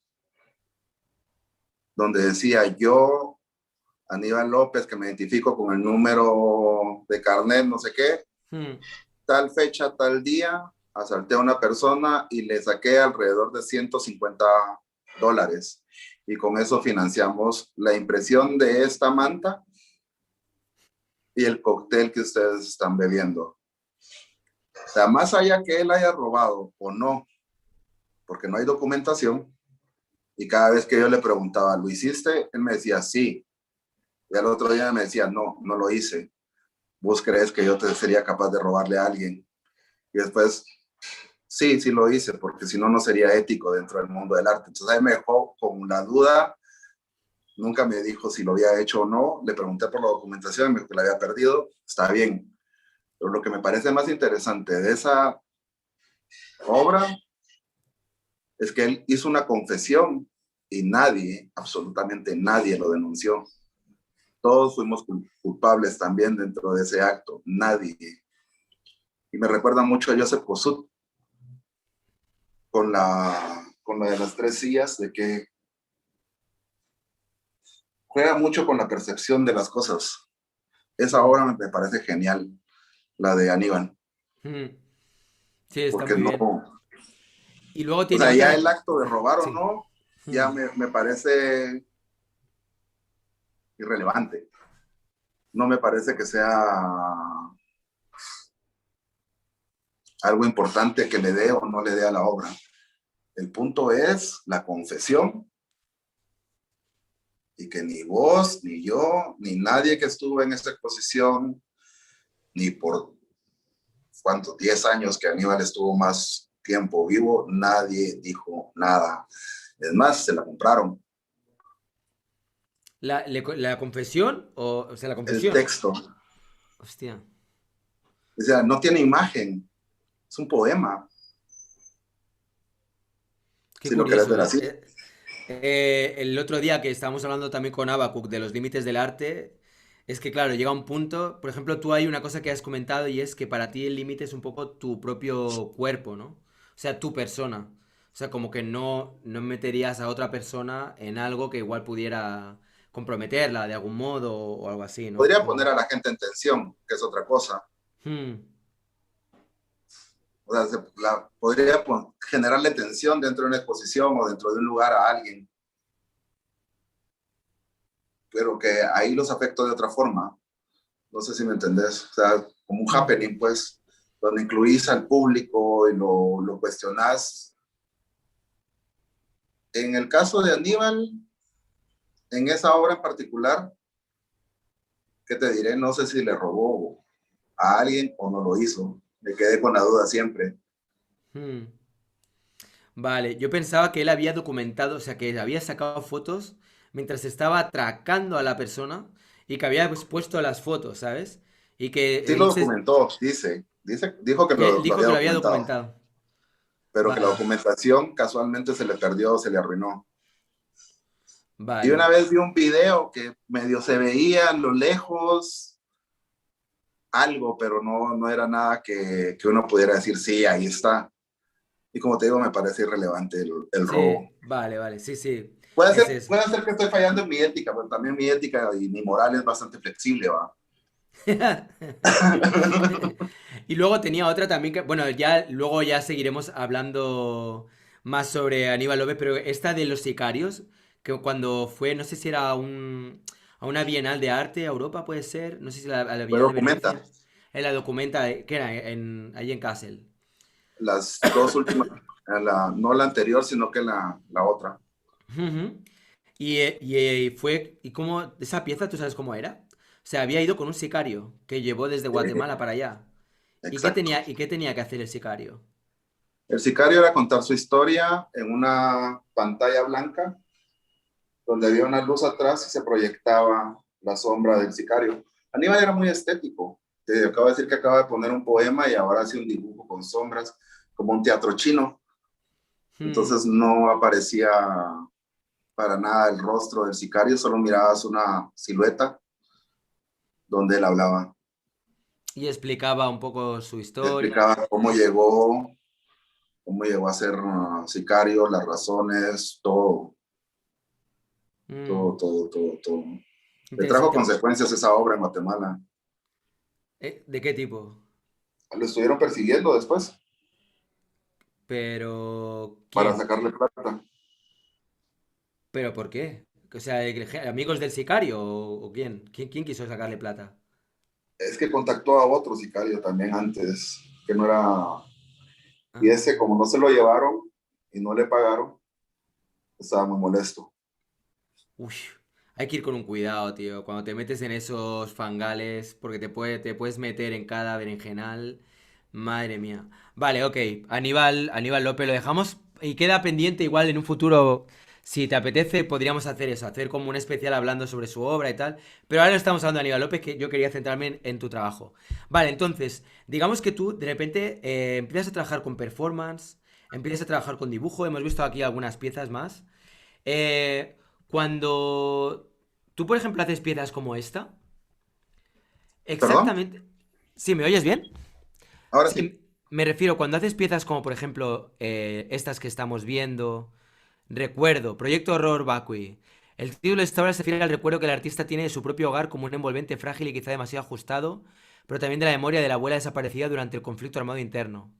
donde decía yo, Aníbal López, que me identifico con el número de carnet, no sé qué, tal fecha, tal día, asalté a una persona y le saqué alrededor de $150. Y con eso financiamos la impresión de esta manta y el cóctel que ustedes están bebiendo. O sea, más allá que él haya robado o no, porque no hay documentación, y cada vez que yo le preguntaba, ¿lo hiciste? Él me decía, sí. Y al otro día me decía, no, no lo hice. ¿Vos crees que yo te sería capaz de robarle a alguien? Y después, sí, sí lo hice, porque si no, no sería ético dentro del mundo del arte. Entonces ahí me dejó con la duda, nunca me dijo si lo había hecho o no, le pregunté por la documentación, me dijo que la había perdido, está bien. Pero lo que me parece más interesante de esa obra es que él hizo una confesión y nadie, absolutamente nadie lo denunció. Todos fuimos culpables también dentro de ese acto, nadie. Y me recuerda mucho a Joseph Kosuth con la de las tres sillas, de que juega mucho con la percepción de las cosas. Esa Mm, obra me parece genial, la de Aníbal, mm. Sí, está porque muy no, bien. Y luego o tiene sea, ya otra... el acto de robar o Sí. no, Mm. ya me parece irrelevante. No me parece que sea algo importante que le dé o no le dé a la obra. El punto es la confesión y que ni vos, ni yo, ni nadie que estuvo en esta exposición, ni por cuántos, 10 años que Aníbal estuvo más tiempo vivo, nadie dijo nada. Es más, se la compraron. ¿La confesión? O sea, la El confesión. texto, Hostia. o sea, no tiene imagen, es un poema, Qué si lo querés curioso, ver ¿eh? así. El otro día que estábamos hablando también con Abacuc de los límites del arte, es que claro, llega un punto, por ejemplo, tú hay una cosa que has comentado y es que para ti el límite es un poco tu propio cuerpo, ¿no? O sea, tu persona. O sea, como que no meterías a otra persona en algo que igual pudiera comprometerla de algún modo o algo así, ¿no? Podría poner Como... a la gente en tensión, que es otra cosa. Hmm, O sea, podría generarle tensión dentro de una exposición o dentro de un lugar a alguien, pero que ahí los afecto de otra forma. No sé si me entendés. O sea, como un hmm, happening, pues, donde incluís al público y lo cuestionás. En el caso de Aníbal, en esa obra en particular, ¿qué te diré? No sé si le robó a alguien o no lo hizo. Me quedé con la duda siempre. hmm. Vale, yo pensaba que él había documentado, o sea, que había sacado fotos mientras estaba atracando a la persona y que había pues, puesto las fotos, ¿sabes? Y Sí que lo él documentó, dijo que que él lo dijo había que lo había documentado, documentado. pero que la Vale, documentación casualmente se le perdió, se le arruinó. Y una vale. vez vi un video que medio se veía a lo lejos algo, pero no era nada que uno pudiera decir, sí, ahí está. Y como te digo, me parece irrelevante el robo. Sí, vale, vale, sí, sí. Puede Es ser, eso. puede ser que estoy fallando en mi ética, pero también mi ética y mi moral es bastante flexible, ¿va? Y luego tenía otra también que, bueno, ya luego ya seguiremos hablando más sobre Aníbal López, pero esta de los sicarios, que cuando fue, no sé si era a una Bienal de Arte a Europa, puede ser, no sé si a la Fue Bienal de Documenta. Venecia, en la documenta, que era allí en Kassel. Las dos últimas, no la anterior, sino que la otra. Ujú. ¿Y cómo, esa pieza, tú sabes cómo era? O sea, había ido con un sicario que llevó desde Guatemala para allá. Exacto. Y qué tenía que hacer el sicario? El sicario era contar su historia en una pantalla blanca donde había una luz atrás y se proyectaba la sombra del sicario. Aníbal era muy estético. Te acabo de decir que acaba de poner un poema y ahora hace un dibujo con sombras, como un teatro chino. Hmm. Entonces no aparecía para nada el rostro del sicario, solo mirabas una silueta donde él hablaba. Y explicaba un poco su historia. Explicaba cómo llegó a ser sicario, las razones, todo, Mm, todo, todo, todo, todo. Le trajo interesante. consecuencias esa obra en Guatemala. ¿De qué tipo? Lo estuvieron persiguiendo después Pero, para ¿quién? sacarle plata. ¿Pero por qué? O sea, ¿amigos del sicario o quién? ¿Quién quiso sacarle plata? Es que contactó a otro sicario también antes, que no era... Y Ah. ese, como no se lo llevaron y no le pagaron, estaba muy molesto. Uy, hay que ir con un cuidado, tío. Cuando te metes en esos fangales, porque te puedes meter en cada berenjenal. Madre mía. Vale, ok. Aníbal López lo dejamos y queda pendiente igual en un futuro. Si te apetece, podríamos hacer eso, hacer como un especial hablando sobre su obra y tal. Pero ahora no estamos hablando de Aníbal López, que yo quería centrarme en tu trabajo. Vale, entonces, digamos que tú de repente empiezas a trabajar con performance, empiezas a trabajar con dibujo. Hemos visto aquí algunas piezas más. Eh, Cuando tú, por ejemplo, haces piezas como esta, ¿Perdón? exactamente... ¿Sí, me oyes bien? Ahora sí. Sí, me refiero, cuando haces piezas como, por ejemplo, estas que estamos viendo, recuerdo, Proyecto Horror Vacui. El título de esta obra se refiere al recuerdo que el artista tiene de su propio hogar como un envolvente frágil y quizá demasiado ajustado, pero también de la memoria de la abuela desaparecida durante el conflicto armado interno.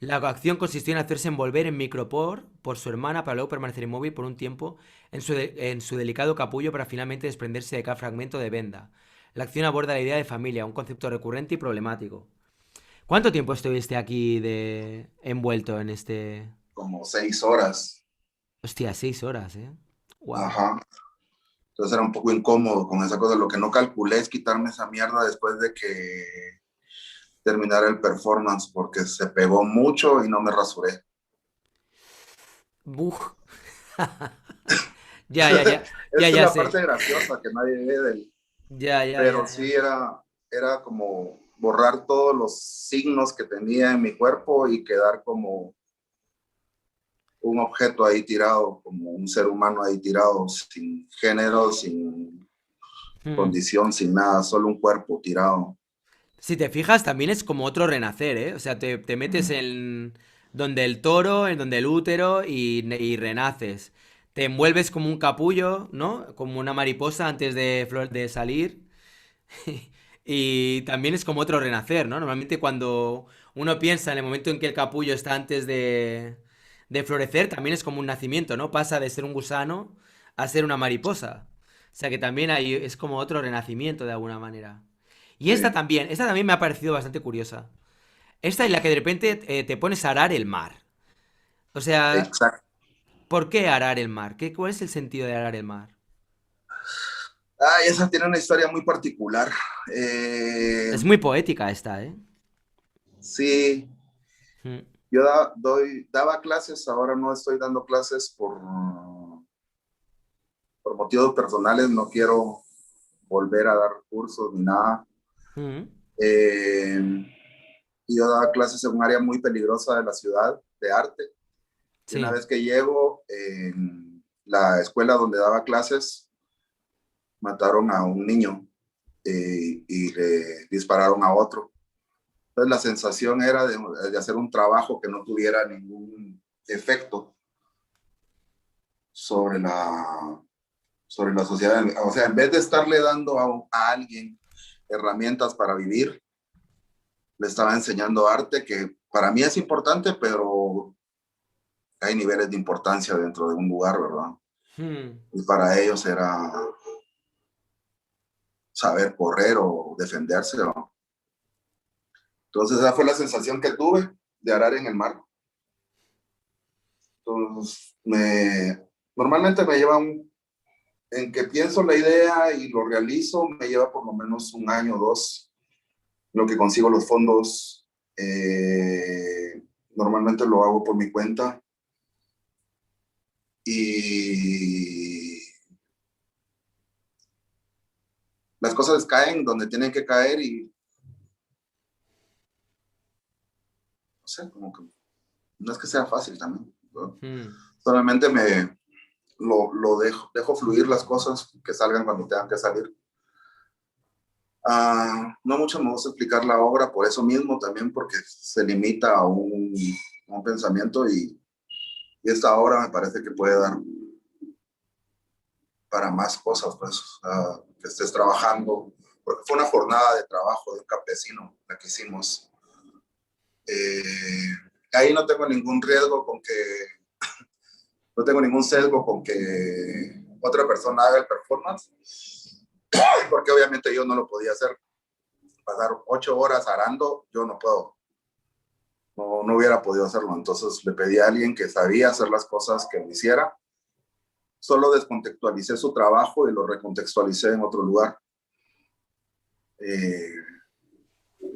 La acción consistió en hacerse envolver en micropor por su hermana para luego permanecer inmóvil por un tiempo en su delicado capullo para finalmente desprenderse de cada fragmento de venda. La acción aborda la idea de familia, un concepto recurrente y problemático. ¿Cuánto tiempo estuviste aquí envuelto en este... Como 6 horas. Hostia, 6 horas, ¿eh? Wow. Ajá. Entonces era un poco incómodo con esa cosa. Lo que no calculé es quitarme esa mierda después de que terminara el performance, porque se pegó mucho y no me rasuré. Buf. Ya, ya, ya. Ya, Esa es ya la sé. parte graciosa que nadie ve del, Ya, ya, pero ya, sí ya. era como borrar todos los signos que tenía en mi cuerpo y quedar como un objeto ahí tirado, como un ser humano ahí tirado, sin género, sin Hmm. condición, sin nada, solo un cuerpo tirado. Si te fijas, también es como otro renacer, ¿eh? O sea, te metes en donde el toro, en donde el útero y renaces. Te envuelves como un capullo, ¿no? Como una mariposa antes de salir. Y también es como otro renacer, ¿no? Normalmente cuando uno piensa en el momento en que el capullo está antes de florecer, también es como un nacimiento, ¿no? Pasa de ser un gusano a ser una mariposa. O sea que también ahí es como otro renacimiento de alguna manera. Y Sí, esta también me ha parecido bastante curiosa. Esta es la que de repente te pones a arar el mar. O sea, exacto. ¿por qué arar el mar? ¿Cuál es el sentido de arar el mar? Ay, esa tiene una historia muy particular. Eh, Es muy poética esta, ¿eh? sí, Mm. yo daba clases, ahora no estoy dando clases por motivos personales, no quiero volver a dar cursos ni nada. Mm. Eh, y yo daba clases en un área muy peligrosa de la ciudad de arte. Y una Sí. vez que llego, en la escuela donde daba clases, mataron a un niño y le dispararon a otro. Entonces la sensación era de hacer un trabajo que no tuviera ningún efecto sobre sobre la sociedad. O sea, en vez de estarle dando a alguien herramientas para vivir, le estaba enseñando arte que para mí es importante, pero hay niveles de importancia dentro de un lugar, ¿verdad? Hmm. y para ellos era saber correr o defenderse, ¿no? Entonces esa fue la sensación que tuve de arar en el mar. Entonces, normalmente me lleva en que pienso la idea y lo realizo, me lleva por lo menos un año o dos, lo que consigo los fondos. Normalmente lo hago por mi cuenta y las cosas caen donde tienen que caer y no sé, como que no es que sea fácil también, ¿no? Hmm. Solamente lo dejo fluir las cosas que salgan cuando tengan que salir. No mucho me gusta explicar la obra por eso mismo, también porque se limita a un pensamiento y esta obra me parece que puede dar para más cosas, pues, que estés trabajando, porque fue una jornada de trabajo de un campesino la que hicimos. Eh, Ahí no tengo ningún riesgo con que, no tengo ningún sesgo con que otra persona haga el performance, porque obviamente yo no lo podía hacer. Pasar 8 horas arando, yo no puedo. No hubiera podido hacerlo. Entonces le pedí a alguien que sabía hacer las cosas que lo hiciera. Solo descontextualicé su trabajo y lo recontextualicé en otro lugar. Eh,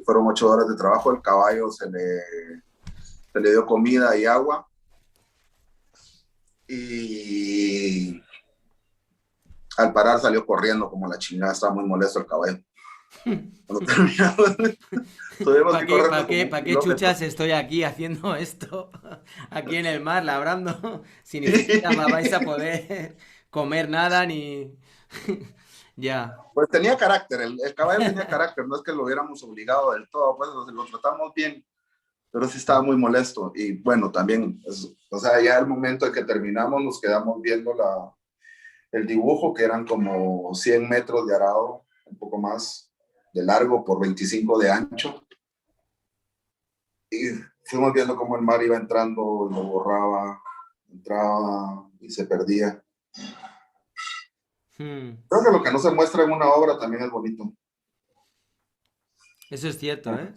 Fueron 8 horas de trabajo. El caballo se le dio comida y agua. Y al parar salió corriendo como la chingada. Estaba muy molesto el caballo. Cuando terminamos, tuvimos que corrernos como un ¿Para qué kilómetro. chuchas estoy aquí haciendo esto? Aquí en el mar, labrando, si ni siquiera vais a poder comer nada ni... Ya. Pues tenía carácter, el caballo tenía carácter, no es que lo hubiéramos obligado del todo, pues lo tratamos bien, pero sí estaba muy molesto. Y bueno, también, o sea, ya el momento en que terminamos, nos quedamos viendo el dibujo, que eran como 100 metros de arado, un poco más de largo por 25 de ancho. Y fuimos viendo cómo el mar iba entrando, lo borraba, entraba y se perdía. Hmm. Creo que lo que no se muestra en una obra también es bonito. Eso es cierto, ¿eh?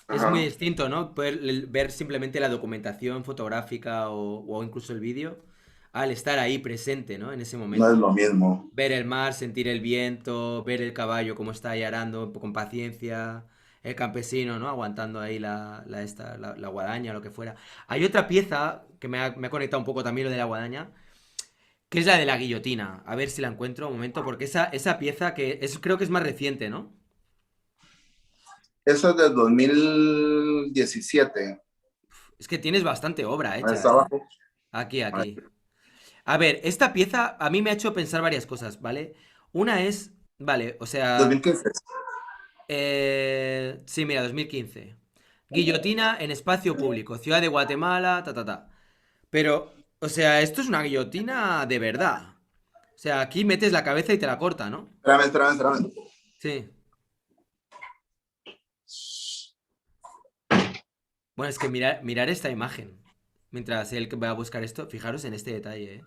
Es muy Ajá, distinto, ¿no? Poder ver simplemente la documentación fotográfica o incluso el vídeo al estar ahí presente, ¿no? En ese no es momento. lo mismo. Ver el mar, sentir el viento, ver el caballo cómo está ahí arando con paciencia, el campesino, ¿no? Aguantando ahí la guadaña, lo que fuera. Hay otra pieza que me ha conectado un poco también lo de la guadaña, que es la de la guillotina. A ver si la encuentro un momento, porque esa pieza creo que es más reciente, ¿no? Eso es del 2017. Es que tienes bastante obra Ahí hecha, está ¿eh? abajo. Aquí, Ahí. aquí. A ver, esta pieza a mí me ha hecho pensar varias cosas, ¿vale? Una es, vale, o sea, 2015. sí, mira, 2015. Guillotina en espacio público, Ciudad de Guatemala, ta, ta, ta. Pero, o sea, esto es una guillotina de verdad. O sea, aquí metes la cabeza y te la corta, ¿no? Espérame. Sí. Bueno, es que mirar esta imagen. Mientras él va a buscar esto, fijaros en este detalle, ¿eh?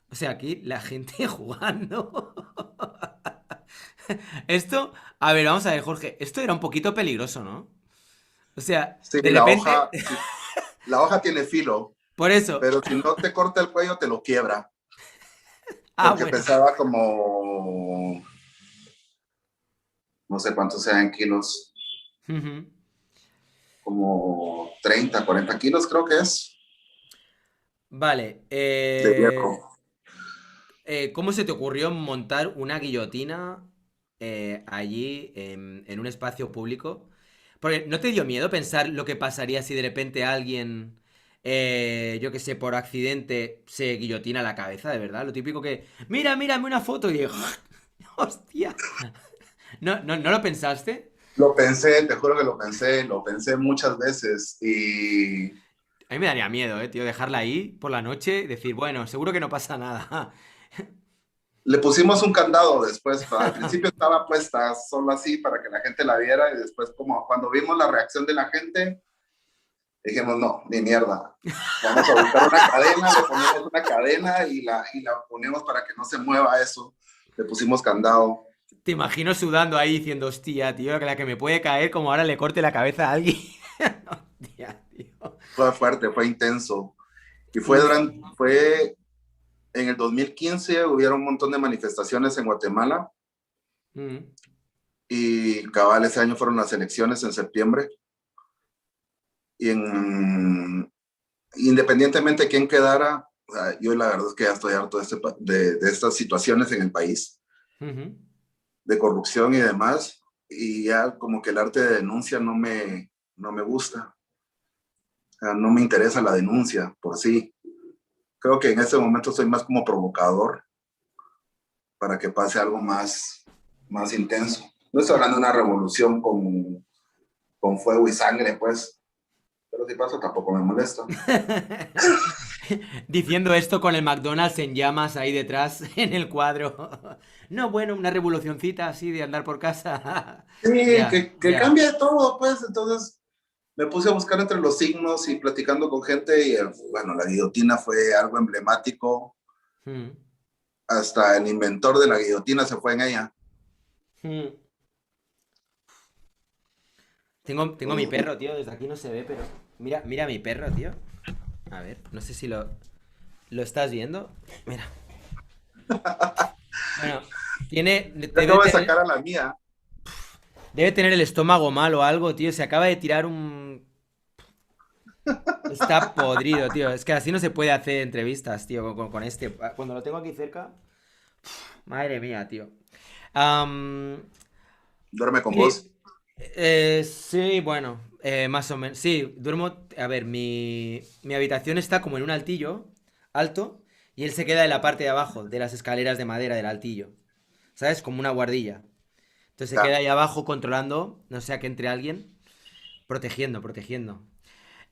O sea, aquí la gente jugando. Esto, a ver, vamos a ver, Jorge. Esto era un poquito peligroso, ¿no? O sea, Sí, de repente. la hoja tiene filo, Por eso. pero si no te corta el cuello, te lo quiebra. Ah, Porque bueno. pesaba como, no sé cuántos sean kilos, Ujú. como 30, 40 kilos creo que es, Vale. de hierro. ¿Cómo se te ocurrió montar una guillotina allí en un espacio público? Porque ¿no te dio miedo pensar lo que pasaría si de repente alguien, yo qué sé, por accidente se guillotina la cabeza, de verdad? Lo típico que, mira, mírame una foto y hostia. ¿No lo pensaste? Lo pensé, te juro que lo pensé muchas veces y A mí me daría miedo, tío, dejarla ahí por la noche y decir, bueno, seguro que no pasa nada. le pusimos un candado después. Al principio estaba puesta solo así para que la gente la viera y después como cuando vimos la reacción de la gente, Dijimos, no, ni mierda. Vamos a buscar una cadena, le ponemos una cadena y la ponemos para que no se mueva eso. Le pusimos candado. Te imagino sudando ahí diciendo, hostia, tío, que la que me puede caer como ahora le corte la cabeza a alguien. Hostia, tío. Fue fuerte, fue intenso. Y Uf. fue en el 2015, hubieron un montón de manifestaciones en Guatemala Mm. y cabal ese año fueron las elecciones en septiembre. Y independientemente de quién quedara, o sea, yo la verdad es que ya estoy harto de estas situaciones en el país, Ujú. de corrupción y demás, y ya como que el arte de denuncia no me gusta, o sea, no me interesa la denuncia por sí. Creo que en ese momento soy más como provocador para que pase algo más intenso. No estoy hablando de una revolución con fuego y sangre, pues, pero si pasa tampoco me molesta. Diciendo esto con el McDonald's en llamas ahí detrás en el cuadro. No, bueno, una revolucioncita así de andar por casa. Sí, Ya, que ya. cambie todo, pues, entonces me puse a buscar entre los signos y platicando con gente y bueno, la guillotina fue algo emblemático. Mm, Hasta el inventor de la guillotina se fue en ella. mm. Tengo mi perro, tío, desde aquí no se ve, pero... Mira, mira a mi perro, tío. A ver, no sé si lo estás viendo. Mira. Bueno, tiene... Yo Debe acabo de tener, sacar a la mía. debe tener el estómago mal o algo, tío. Se acaba de tirar un... Está podrido, tío. Es que así no se puede hacer entrevistas, tío, con este. Cuando lo tengo aquí cerca... Madre mía, tío. Am, Duerme con vos. sí, sí, bueno, más o menos. Sí, duermo. A ver, mi habitación está como en un altillo alto y él se queda en la parte de abajo de las escaleras de madera del altillo. ¿Sabes? Como una guardilla. Entonces se queda Ya. ahí abajo controlando, no sea que entre alguien, protegiendo, protegiendo.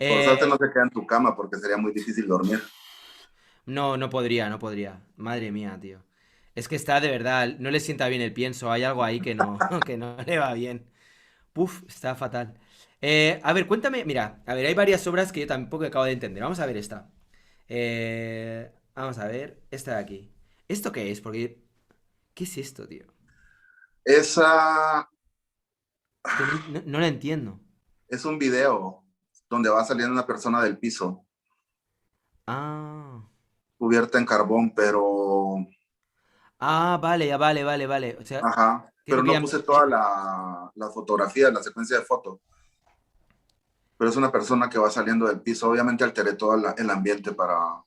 Por suerte no Eh, se queda en tu cama porque sería muy difícil dormir. no, no podría, no podría. Madre mía, tío. Es que está de verdad, no le sienta bien el pienso, hay algo ahí que no, que no le va bien. Puf, está fatal. A ver, cuéntame, mira, a ver, hay varias obras que yo tampoco acabo de entender. Vamos a ver esta. Vamos a ver, esta de aquí. ¿Esto qué es? Porque, ¿qué es esto, tío? Esa Que no la entiendo. es un video donde va saliendo una persona del piso Ah. cubierta en carbón, pero Ah, vale, ya vale, vale, vale. O sea, ajá, creo pero que no ya... puse toda la fotografía, la secuencia de fotos. Pero es una persona que va saliendo del piso. Obviamente alteré todo el ambiente para...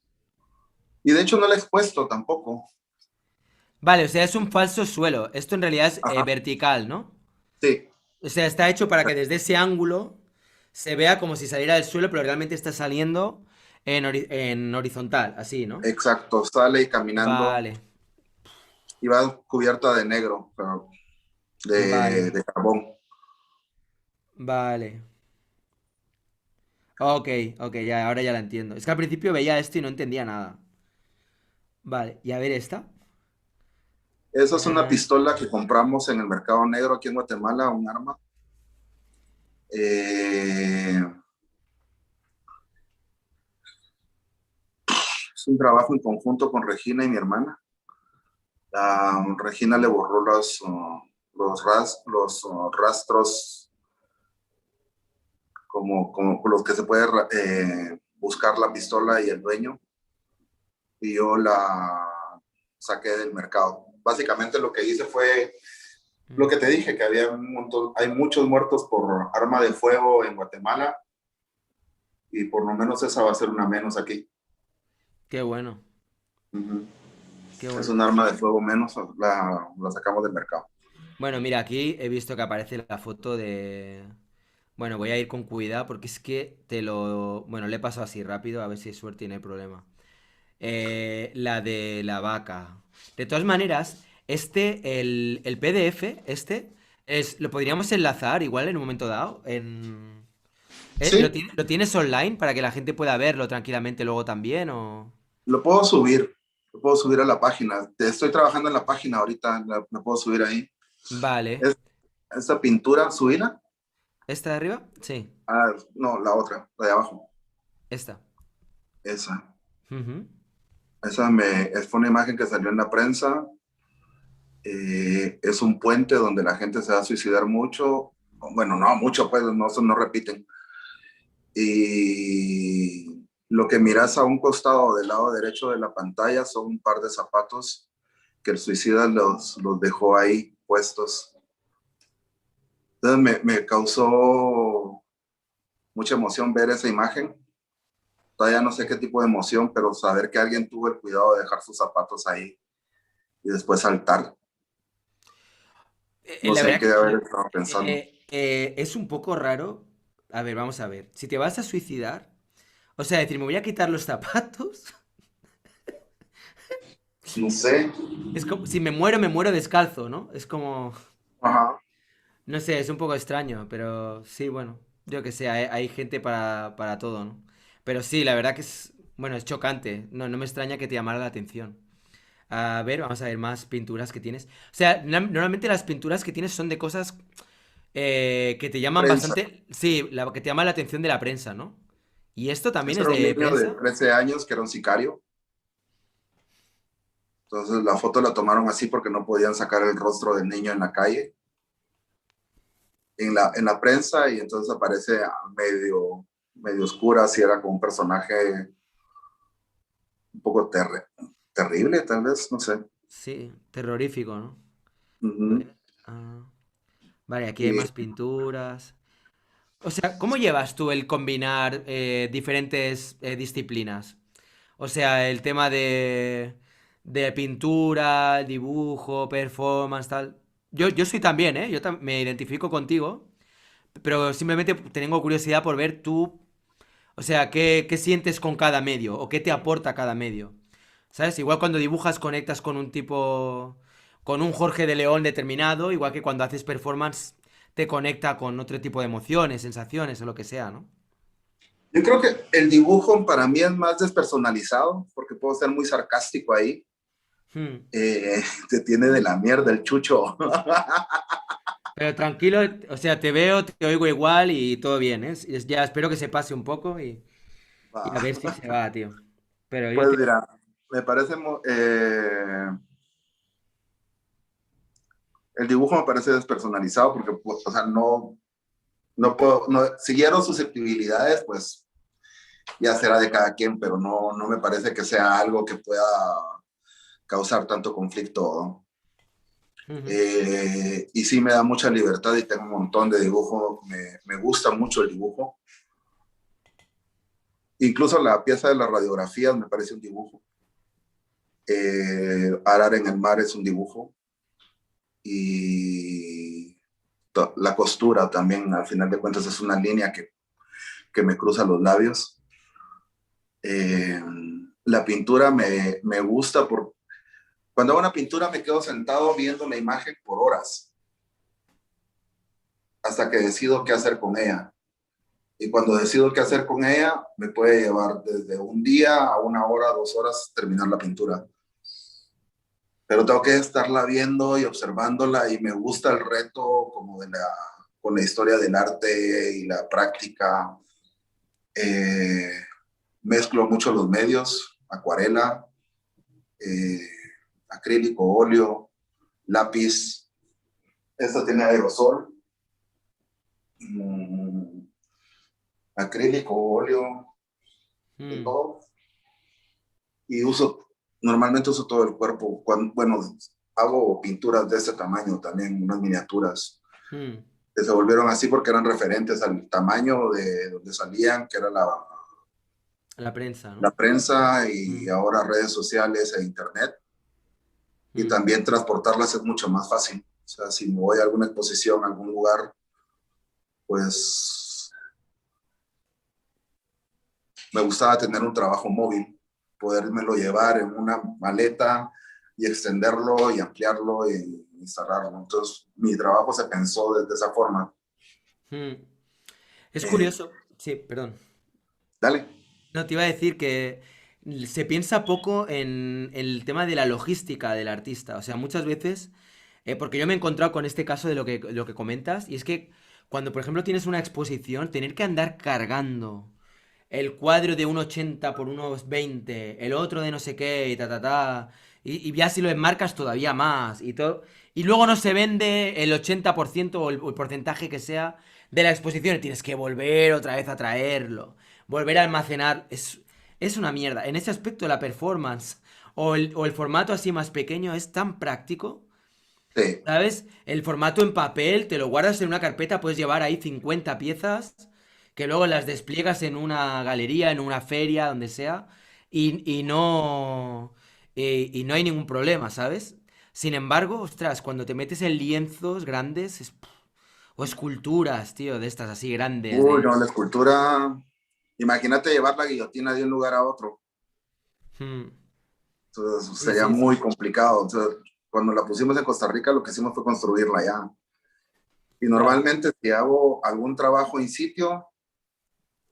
Y de hecho no la he expuesto tampoco. Vale, o sea, es un falso suelo. Esto en realidad es Ajá, vertical, ¿no? sí, O sea, está hecho para que exacto. desde ese ángulo se vea como si saliera del suelo, pero realmente está saliendo en horizontal, así, ¿no? Exacto, sale y caminando Vale, y va cubierta de negro, pero vale, de carbón. vale. Ok, ok, ya, ahora ya la entiendo. Es que al principio veía esto y no entendía nada. Vale, y a ver esta. Esa es una Eh, pistola que compramos en el mercado negro aquí en Guatemala, un arma. Eh, es un trabajo en conjunto con Regina y mi hermana. Regina le borró los rastros como los que se puede buscar la pistola y el dueño, y yo la saqué del mercado. Básicamente lo que hice fue lo mm, que te dije, que había un montón, hay muchos muertos por arma de fuego en Guatemala y por lo menos esa va a ser una menos aquí. qué bueno, Uh-huh. qué Es bueno. un arma de fuego menos, la sacamos del mercado. Bueno, mira, aquí he visto que aparece la foto de... Bueno, voy a ir con cuidado porque es que te lo... Bueno, le he pasado así rápido, a ver si hay suerte y no hay problema. La de la vaca. De todas maneras, el PDF, lo podríamos enlazar igual en un momento dado. Sí, Lo tienes online para que la gente pueda verlo tranquilamente luego también? O... lo puedo subir, lo puedo subir a la página. Estoy trabajando en la página ahorita, la puedo subir ahí. Vale. Es, esta pintura, subida. ¿Esta de arriba? Sí, Ah, no, la otra, la de abajo. esta. Esa. Ujú. Fue una imagen que salió en la prensa. Es un puente donde la gente se va a suicidar mucho. Bueno, no mucho, pues no repiten. Y lo que miras a un costado del lado derecho de la pantalla son un par de zapatos que el suicida los dejó ahí puestos. Entonces me causó mucha emoción ver esa imagen. Todavía no sé qué tipo de emoción, pero saber que alguien tuvo el cuidado de dejar sus zapatos ahí y después saltar. No La sé en verdad qué que haber estado pensando. es un poco raro. A ver, vamos a ver. Si te vas a suicidar, o sea, decir, me voy a quitar los zapatos. No sé. Es como, si me muero descalzo, ¿no? Es como, Ajá. no sé, es un poco extraño, pero sí, bueno, yo que sé, hay gente para todo, ¿no? Pero sí, la verdad que es, bueno, es chocante. No, no me extraña que te llamara la atención. A ver, vamos a ver más pinturas que tienes. O sea, normalmente las pinturas que tienes son de cosas que te llaman Prensa. bastante, sí, que te llama la atención de la prensa, ¿no? ¿Y esto también Ese es era un de niño de prensa? 13 años que era un sicario. Entonces la foto la tomaron así porque no podían sacar el rostro del niño en la calle, en la prensa, y entonces aparece medio oscura, así era como un personaje un poco terrible, tal vez, no sé. Sí, terrorífico, ¿no? A Ujú. ver, ah, vale, aquí hay Y más pinturas. O sea, ¿cómo llevas tú el combinar diferentes disciplinas? O sea, el tema de pintura, dibujo, performance, tal. Yo soy también, ¿eh? Me identifico contigo, pero simplemente tengo curiosidad por ver tú, o sea, qué sientes con cada medio o qué te aporta cada medio. ¿Sabes? Igual cuando dibujas conectas con un tipo, con un Jorge de León determinado, igual que cuando haces performance te conecta con otro tipo de emociones, sensaciones o lo que sea, ¿no? yo creo que el dibujo para mí es más despersonalizado, porque puedo ser muy sarcástico ahí. Hmm. Te tiene de la mierda el chucho. Pero tranquilo, o sea, te veo, te oigo igual y todo bien, ¿eh? Ya espero que se pase un poco y a ver si se va, tío. Pero yo Pues te... mira, me parece, el dibujo me parece despersonalizado porque, pues, o sea, no puedo, no, siguieron susceptibilidades, pues ya será de cada quien, pero no me parece que sea algo que pueda causar tanto conflicto, ¿no? Ujú. Y sí me da mucha libertad y tengo un montón de dibujo, me gusta mucho el dibujo. Incluso la pieza de las radiografías me parece un dibujo. Arar en el mar es un dibujo. Y la costura también, al final de cuentas, es una línea que me cruza los labios. Eh, la pintura me gusta por... Cuando hago una pintura me quedo sentado viendo la imagen por horas hasta que decido qué hacer con ella. Y cuando decido qué hacer con ella, me puede llevar desde un día a una hora, 2 horas terminar la pintura. Pero tengo que estarla viendo y observándola y me gusta el reto como con la historia del arte y la práctica. Eh, Mezclo mucho los medios, acuarela, eh, acrílico, óleo, lápiz. Esta tiene aerosol, mm, acrílico, óleo, de Mm, todo. Y normalmente uso todo el cuerpo. Bueno, hago pinturas de ese tamaño también, unas miniaturas, mm. que se volvieron así porque eran referentes al tamaño de donde salían, que era La prensa, la ¿no? prensa, y Mm, ahora redes sociales e internet. Y mm. también transportarlas es mucho más fácil. O sea, si me voy a alguna exposición, a algún lugar, pues me gustaba tener un trabajo móvil, podérmelo llevar en una maleta y extenderlo y ampliarlo y instalarlo. Entonces, mi trabajo se pensó desde esa forma. Mm. Es Eh, curioso, sí, perdón. Dale. No, te iba a decir que se piensa poco en el tema de la logística del artista. O sea, muchas veces, porque yo me he encontrado con este caso de lo que comentas, y es que cuando por ejemplo tienes una exposición, tener que andar cargando el cuadro de 1,80 por 1,20, el otro de no sé qué, y ta, ta, ta. Y ya si lo enmarcas todavía más y todo. Y luego no se vende el 80% o el porcentaje que sea de la exposición. Y tienes que volver otra vez a traerlo. Volver a almacenar. Es una mierda. En ese aspecto la performance o el formato así más pequeño es tan práctico. Sí, ¿Sabes? El formato en papel, te lo guardas en una carpeta, puedes llevar ahí 50 piezas, que luego las despliegas en una galería, en una feria, donde sea, y no hay ningún problema, ¿sabes? Sin embargo, ostras, cuando te metes en lienzos grandes, o esculturas, tío, de estas así grandes, uy, de... no, la escultura, imagínate llevar la guillotina de un lugar a otro. Hmm. Entonces, Sí, sería sí, muy sí. complicado. Entonces, cuando la pusimos en Costa Rica, lo que hicimos fue construirla ya. Y Ya. normalmente si hago algún trabajo in sitio,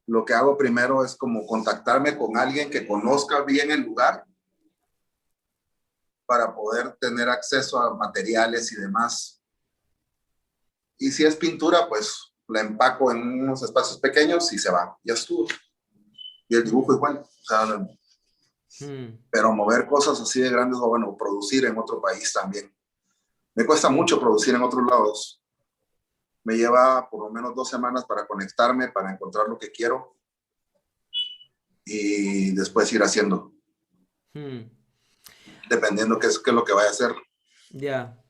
lo que hago primero es como contactarme con alguien que conozca bien el lugar para poder tener acceso a materiales y demás. Y si es pintura, pues la empaco en unos espacios pequeños y se va. Ya estuvo. Y el dibujo Hmm. igual. O sea, Hmm. pero mover cosas así de grandes o bueno, producir en otro país también. Me cuesta Hmm. mucho producir en otros lados. Me lleva por lo menos 2 semanas para conectarme, para encontrar lo que quiero y después ir haciendo, Hmm. dependiendo qué es lo que vaya a hacer. Ya.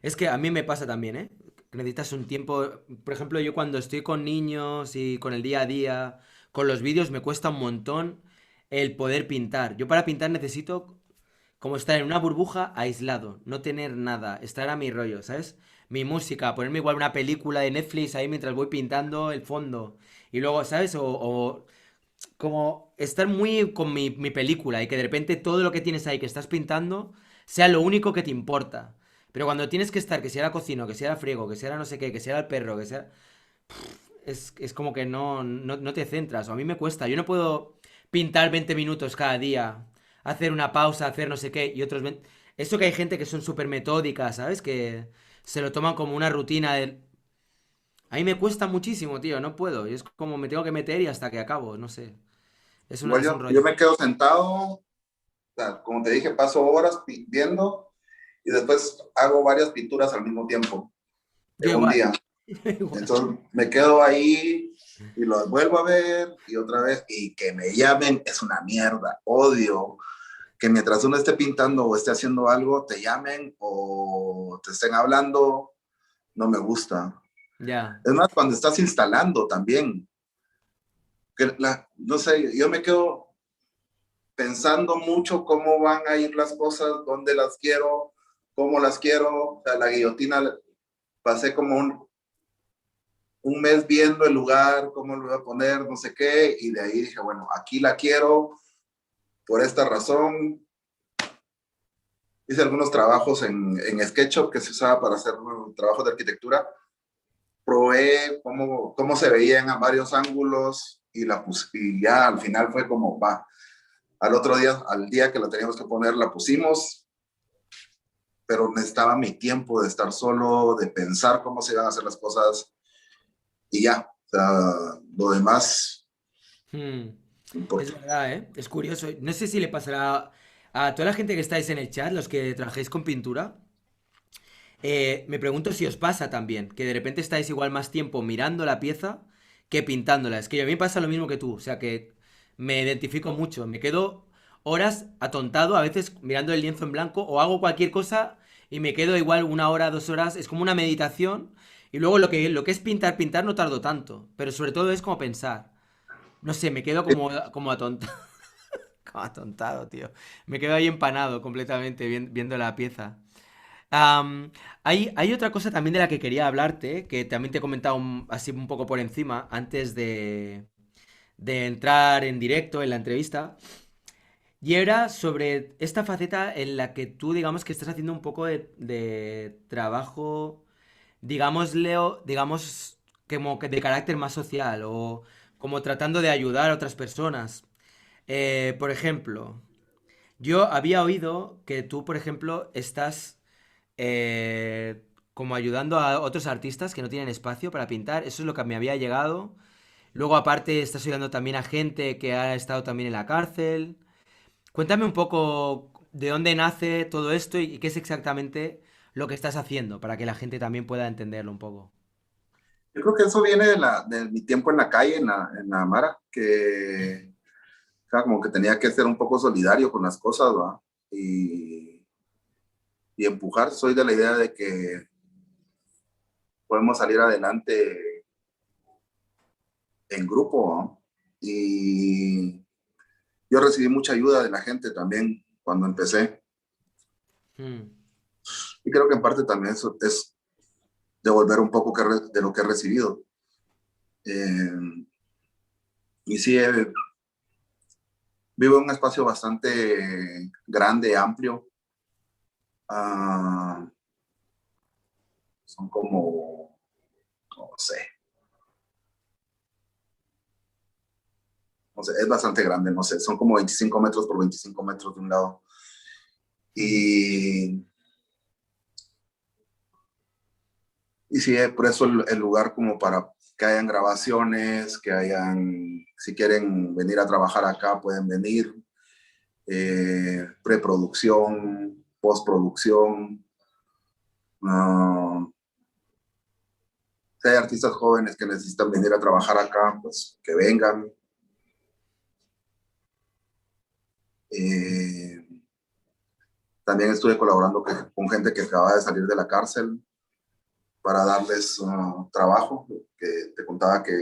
Es que a mí me pasa también, ¿eh? Que necesitas un tiempo. Por ejemplo, yo cuando estoy con niños y con el día a día, con los vídeos, me cuesta un montón el poder pintar. Yo para pintar necesito como estar en una burbuja aislado, no tener nada, estar a mi rollo, ¿sabes? Mi música, ponerme igual una película de Netflix ahí mientras voy pintando el fondo. Y luego, ¿sabes? O como estar muy con mi película y que de repente todo lo que tienes ahí que estás pintando sea lo único que te importa. Pero cuando tienes que estar, que si era cocino, que si era friego, que si era no sé qué, que si era el perro, que sea... Es como que no te centras. O a mí me cuesta. Yo no puedo pintar 20 minutos cada día, hacer una pausa, hacer no sé qué y otros 20... Eso que hay gente que son súper metódicas, ¿sabes? Que se lo toman como una rutina de... A mí me cuesta muchísimo, tío. No puedo. Y es como me tengo que meter y hasta que acabo. No sé. Igual Es un yo rollo. me quedo sentado, o sea, como te dije, paso horas viendo y después hago varias pinturas al mismo tiempo Yo en un igual. día. Yo igual. Entonces me quedo ahí y lo vuelvo a ver y otra vez y que me llamen es una mierda. Odio que mientras uno esté pintando o esté haciendo algo, te llamen o te estén hablando. No me gusta. Ya. Es más, cuando estás instalando también, no sé, yo me quedo pensando mucho cómo van a ir las cosas, dónde las quiero, cómo las quiero. O sea, la guillotina pasé como un mes viendo el lugar, cómo lo voy a poner, no sé qué, y de ahí dije, bueno, aquí la quiero por esta razón. Hice algunos trabajos en SketchUp que se usaba para hacer trabajos de arquitectura. Probé cómo se veían a varios ángulos y la puse, y ya al final fue como, va, al otro día, al día que la teníamos que poner, la pusimos, pero necesitaba mi tiempo de estar solo, de pensar cómo se iban a hacer las cosas y ya. O sea, lo demás, Hmm. no Es importa. verdad, ¿eh? Es curioso. No sé si le pasará a toda la gente que estáis en el chat, los que trabajéis con pintura. Me pregunto si os pasa también, que de repente estáis igual más tiempo mirando la pieza que pintándola. Es que a mí me pasa lo mismo que tú, o sea que me identifico mucho. Me quedo horas atontado, a veces mirando el lienzo en blanco, o hago cualquier cosa y me quedo igual 1 hora, 2 horas. Es como una meditación. Y luego lo que es pintar, pintar no tardo tanto. Pero sobre todo es como pensar. No sé, me quedo como atontado. Como atontado, tío. Me quedo ahí empanado completamente viendo la pieza. Hay otra cosa también de la que quería hablarte, que también te he comentado así un poco por encima, antes de entrar en directo en la entrevista, y era sobre esta faceta en la que tú, digamos, que estás haciendo un poco de trabajo, digamos, como que de carácter más social, o como tratando de ayudar a otras personas. Por ejemplo, yo había oído que tú, por ejemplo, estás como ayudando a otros artistas que no tienen espacio para pintar. Eso es lo que me había llegado. Luego, aparte, estás ayudando también a gente que ha estado también en la cárcel. Cuéntame un poco de dónde nace todo esto y qué es exactamente lo que estás haciendo para que la gente también pueda entenderlo un poco. Yo creo que eso viene de mi tiempo en la calle, en la Mara, que o sea, como que tenía que ser un poco solidario con las cosas, ¿va? Y empujar. Soy de la idea de que podemos salir adelante en grupo, ¿va? Y yo recibí mucha ayuda de la gente también cuando empecé. Mm, Y creo que en parte también eso es devolver un poco de lo que he recibido. Eh, y sí, vivo en un espacio bastante grande, amplio. Ah, son como, no sé, no sé, es bastante grande, no sé, son como 25 metros por 25 metros de un lado. ujú, Y, y sí, por eso el lugar como para que hayan grabaciones, que hayan, si quieren venir a trabajar acá, pueden venir. Preproducción, postproducción. Si hay artistas jóvenes que necesitan venir a trabajar acá, pues que vengan. Eh, También estuve colaborando con gente que acaba de salir de la cárcel para darles trabajo, que te contaba que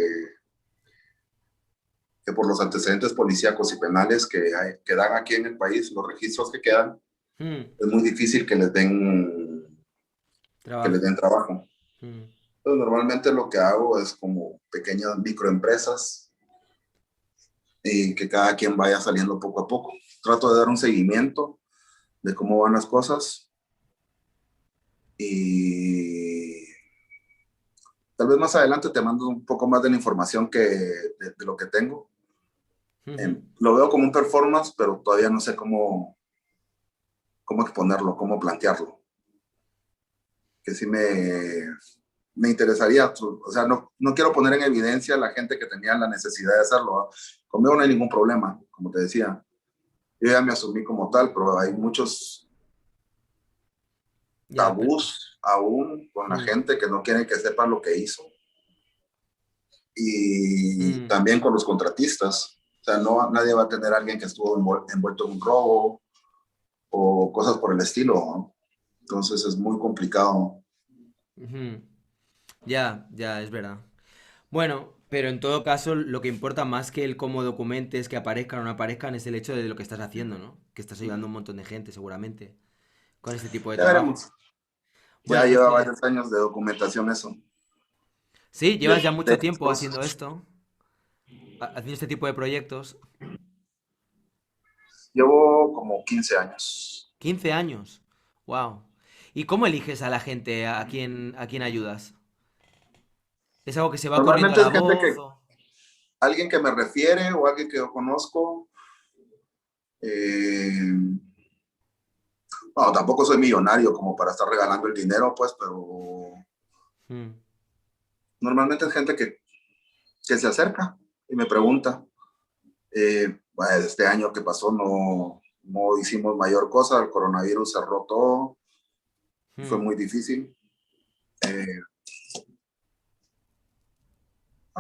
por los antecedentes policíacos y penales que dan aquí en el país, los registros que quedan, mm. es muy difícil que les Trabajo. den trabajo. Mm, Entonces, normalmente lo que hago es como pequeñas microempresas y que cada quien vaya saliendo poco a poco. Trato de dar un seguimiento de cómo van las cosas y tal vez más adelante te mando un poco más de la información de lo que tengo. ujú. Lo veo como un performance, pero todavía no sé cómo exponerlo, cómo plantearlo. Que sí me interesaría, o sea, no quiero poner en evidencia a la gente que tenía la necesidad de hacerlo, ¿va? Conmigo no hay ningún problema, como te decía. Yo ya me asumí como tal, pero hay muchos Ya, pero... tabús aún con la mm, gente que no quieren que sepa lo que hizo. Y mm, también con los contratistas. O sea, nadie va a tener a alguien que estuvo envuelto en un robo o cosas por el estilo, ¿no? Entonces es muy complicado. ujú. Ya, ya, es verdad. Bueno, pero en todo caso, lo que importa más que el cómo documentes que aparezcan o no aparezcan es el hecho de lo que estás haciendo, ¿no? Que estás ayudando a un montón de gente, seguramente, con este tipo de Ya trabajo. veremos. Ya Bueno, no lleva sé. varios años de documentación eso. Sí, De, llevas ya de mucho tiempo estos. haciendo esto, haciendo este tipo de proyectos. Llevo como 15 años. 15 años. Wow. ¿Y cómo eliges a la gente a quien ayudas? ¿Es algo que se va corriendo Normalmente la es gente voz o...? alguien que me refiere o alguien que yo conozco. Eh, no, tampoco soy millonario como para estar regalando el dinero, pues, pero Mm, normalmente es gente que se acerca y me pregunta. Bueno, este año que pasó no hicimos mayor cosa, el coronavirus cerró todo, fue mm, muy difícil.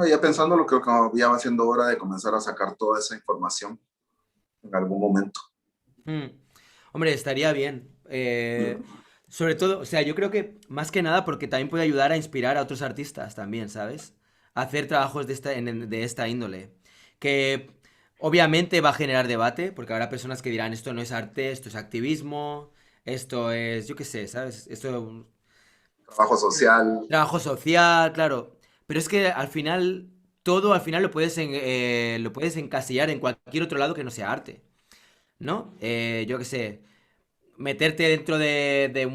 Ya pensando lo que ya va siendo hora de comenzar a sacar toda esa información en algún momento. mm. Hombre, estaría bien. Sobre todo, o sea, yo creo que más que nada porque también puede ayudar a inspirar a otros artistas también, ¿sabes? A hacer trabajos de esta índole. Que obviamente va a generar debate, porque habrá personas que dirán, esto no es arte, esto es activismo, esto es, yo qué sé, ¿sabes? Esto Trabajo social. trabajo social, claro. Pero es que al final, todo al final lo puedes encasillar en cualquier otro lado que no sea arte, ¿no? Yo qué sé, meterte dentro de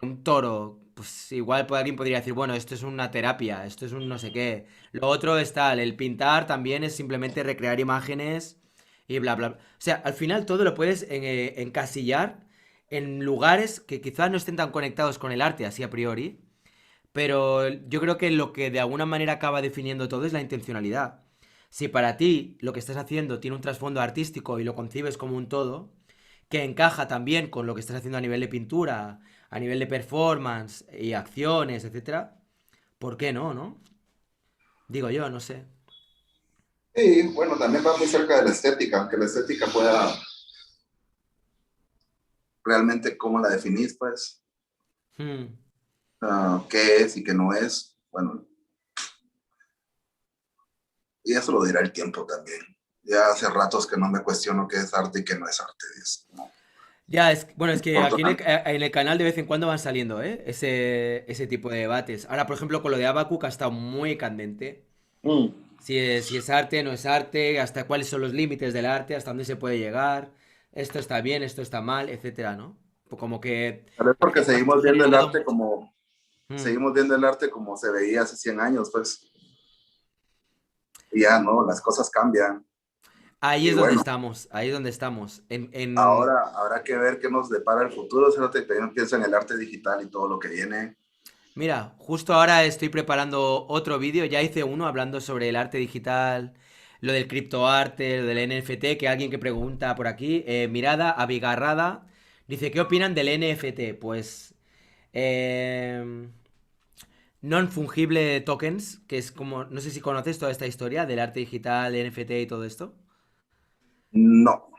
un toro, pues igual alguien podría decir, bueno, esto es una terapia, esto es un no sé qué. Lo otro es tal, el pintar también es simplemente recrear imágenes y bla, bla, bla. O sea, al final todo lo puedes encasillar en lugares que quizás no estén tan conectados con el arte así a priori, pero yo creo que lo que de alguna manera acaba definiendo todo es la intencionalidad. Si para ti lo que estás haciendo tiene un trasfondo artístico y lo concibes como un todo, que encaja también con lo que estás haciendo a nivel de pintura, a nivel de performance y acciones, etcétera, ¿por qué no, no? Digo yo, no sé. Y bueno, también va muy cerca de la estética, aunque la estética pueda realmente cómo la definís, pues, Hmm. qué es y qué no es. Bueno, y eso lo dirá el tiempo también. Ya hace ratos que no me cuestiono qué es arte y qué no es arte. ¿No? Ya, bueno, es que aquí Importante. en el canal de vez en cuando van saliendo, ¿eh? Ese tipo de debates. Ahora, por ejemplo, con lo de Habacuc ha estado muy candente. Mm. Si es arte, no es arte, hasta cuáles son los límites del arte, hasta dónde se puede llegar, esto está bien, esto está mal, etcétera, ¿no? Pues como que Tal vez ha porque ha generado mucho. Mm. seguimos viendo el arte como se veía hace 100 años, pues, y ya, ¿no? Las cosas cambian. Ahí Y es donde bueno, estamos, ahí es donde estamos. ahora habrá que ver qué nos depara el futuro. Si no te pienso en el arte digital y todo lo que viene. Mira, justo ahora estoy preparando otro vídeo, ya hice uno hablando sobre el arte digital, lo del criptoarte, lo del NFT, que alguien que pregunta por aquí, Mirada Abigarrada, dice, ¿qué opinan del NFT? Pues... Eh, Non-fungible tokens, que es como, no sé si conoces toda esta historia del arte digital, NFT y todo esto. No,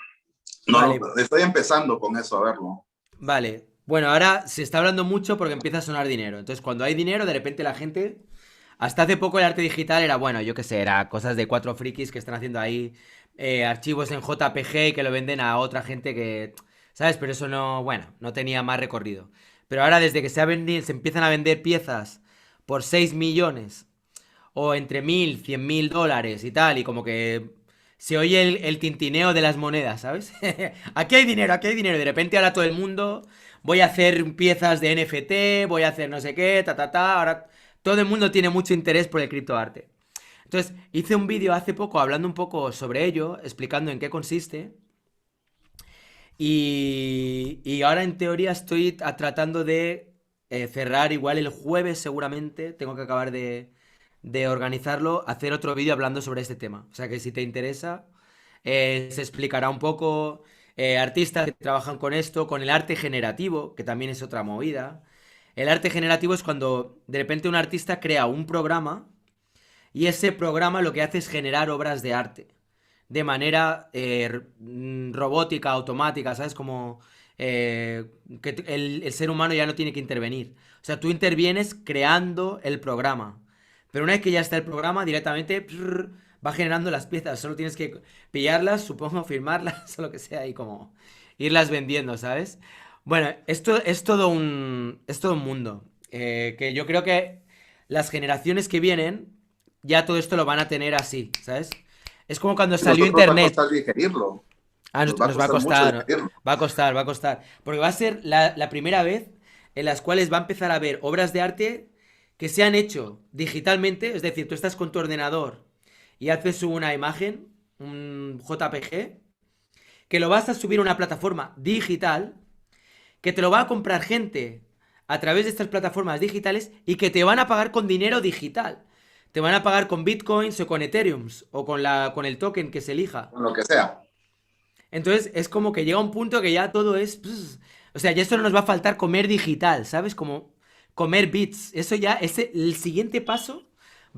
no, Vale, estoy empezando con eso a verlo. vale. Bueno, ahora se está hablando mucho porque empieza a sonar dinero. Entonces, cuando hay dinero, de repente la gente... Hasta hace poco el arte digital era, bueno, yo qué sé, era cosas de cuatro frikis que están haciendo ahí archivos en JPG y que lo venden a otra gente que... ¿Sabes? Pero eso no, bueno, no tenía más recorrido. Pero ahora desde que se empiezan a vender piezas por 6 millones o entre 1.000, 100.000 dólares y tal, y como que se oye el tintineo de las monedas, ¿sabes? Aquí hay dinero, y de repente ahora todo el mundo, voy a hacer piezas de NFT, voy a hacer no sé qué, ahora todo el mundo tiene mucho interés por el criptoarte. Entonces, hice un vídeo hace poco hablando un poco sobre ello, explicando en qué consiste, y ahora en teoría estoy tratando de cerrar igual el jueves seguramente, tengo que acabar de organizarlo, hacer otro vídeo hablando sobre este tema. O sea que si te interesa, se explicará un poco artistas que trabajan con esto, con el arte generativo, que también es otra movida. El arte generativo es cuando de repente un artista crea un programa y ese programa lo que hace es generar obras de arte de manera robótica, automática, ¿sabes? Como que el ser humano ya no tiene que intervenir. O sea, tú intervienes creando el programa. Pero una vez que ya está el programa, directamente va generando las piezas. Solo tienes que pillarlas, supongo, firmarlas o lo que sea y como irlas vendiendo, ¿sabes? Bueno, esto es todo un mundo. Que yo creo que las generaciones que vienen ya todo esto lo van a tener así, ¿sabes? Es como cuando Y salió nosotros va a Internet. costar digerirlo. Ah, Nos va a nos va a costar mucho costar, digerirlo. va a costar, va a costar. Porque va a ser la primera vez en las cuales va a empezar a haber obras de arte que se han hecho digitalmente. Es decir, tú estás con tu ordenador y haces una imagen, un JPG, que lo vas a subir a una plataforma digital, que te lo va a comprar gente a través de estas plataformas digitales y que te van a pagar con dinero digital. Te van a pagar con bitcoins o con ethereum o con el token que se elija. Con lo que sea. Entonces es como que llega un punto que ya todo es... o sea, ya solo nos va a faltar comer digital, ¿sabes? Como comer bits. Eso ya, el siguiente paso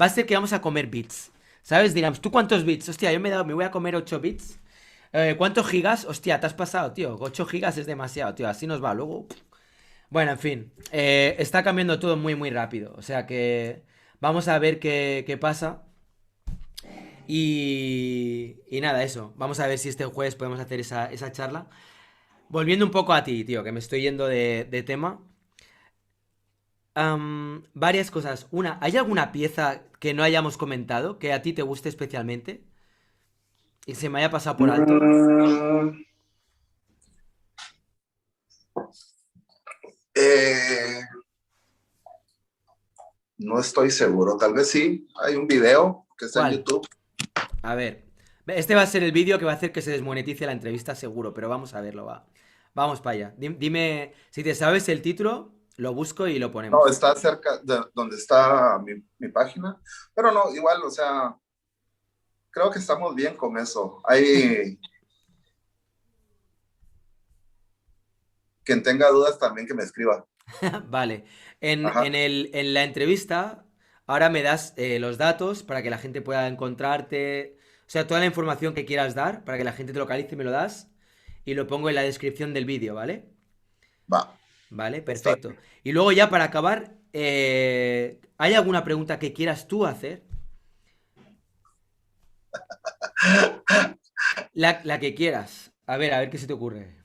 va a ser que vamos a comer bits. ¿Sabes? Digamos, ¿tú cuántos bits? Hostia, me voy a comer 8 bits. ¿Cuántos gigas? Hostia, te has pasado, tío. 8 gigas es demasiado, tío. Así nos va luego. Bueno, en fin. Está cambiando todo muy, muy rápido. O sea que vamos a ver qué pasa. Y nada, eso. Vamos a ver si este jueves podemos hacer esa charla. Volviendo un poco a ti, tío, que me estoy yendo de tema. Varias cosas. Una, ¿hay alguna pieza que no hayamos comentado que a ti te guste especialmente y se me haya pasado por alto? Mm, eh, no estoy seguro. Tal vez sí. Hay un video que está en ¿Cuál? YouTube. A ver. Este va a ser el vídeo que va a hacer que se desmonetice la entrevista seguro, pero vamos a verlo, va. Vamos para allá. Dime, si te sabes el título, lo busco y lo No, ponemos. está cerca de donde está mi página, pero no, igual, o sea, creo que estamos bien con eso. Hay quien tenga dudas también que me escriba. Vale. En Ajá, en la entrevista, ahora me das los datos para que la gente pueda encontrarte. O sea, toda la información que quieras dar para que la gente te localice, me lo das. Y lo pongo en la descripción del vídeo, ¿vale? va, Vale, está perfecto. Y luego ya para acabar, ¿hay alguna pregunta que quieras tú hacer? La que quieras. A ver qué se te ocurre.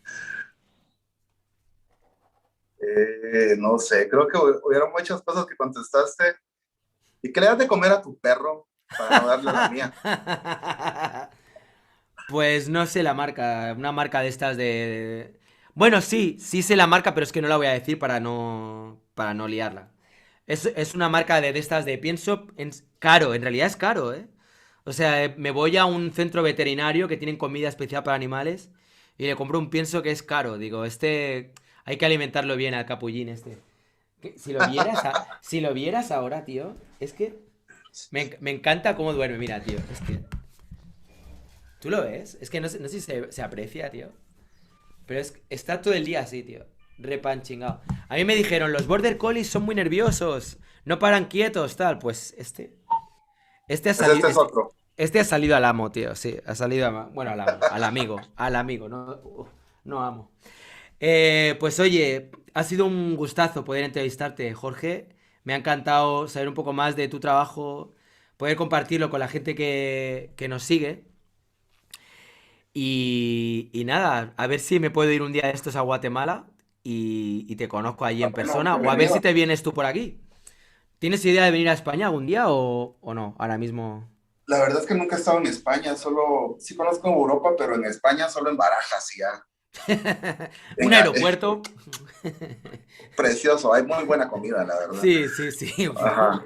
No sé, creo que hubieron muchas cosas que contestaste. ¿Y qué le das de comer a tu perro para no darle a la mía? Pues no sé la marca, una marca de estas de... Bueno, sí, sí sé la marca, pero es que no la voy a decir para no liarla. Es una marca de estas de pienso caro, en realidad es caro, ¿eh? O sea, me voy a un centro veterinario que tienen comida especial para animales y le compro un pienso que es caro. Digo, este hay que alimentarlo bien al capullín este. Si lo vieras, si lo vieras ahora, tío, es que me encanta cómo duerme, mira, tío, es que... ¿Tú lo ves? Es que no sé si se aprecia, tío. Pero está todo el día así, tío. Repan chingado. A mí me dijeron, los Border Collies son muy nerviosos. No paran quietos, tal. Pues este ha Pues este salido. es otro. Este ha salido al amo, tío. Sí, ha salido bueno, al amo. Al amigo. Al amigo, no, no amo. Pues oye, ha sido un gustazo poder entrevistarte, Jorge. Me ha encantado saber un poco más de tu trabajo, poder compartirlo con la gente que nos sigue. Y nada, a ver si me puedo ir un día de estos a Guatemala y te conozco allí Ah, en bueno, persona. O a ver si bienvenido. te vienes tú por aquí. ¿Tienes idea de venir a España algún día o no? Ahora mismo. La verdad es que nunca he estado en España, solo sí conozco Europa, pero en España solo en Barajas y ya. Un aeropuerto. Precioso, hay muy buena comida, la verdad. Sí, sí, sí. Ajá.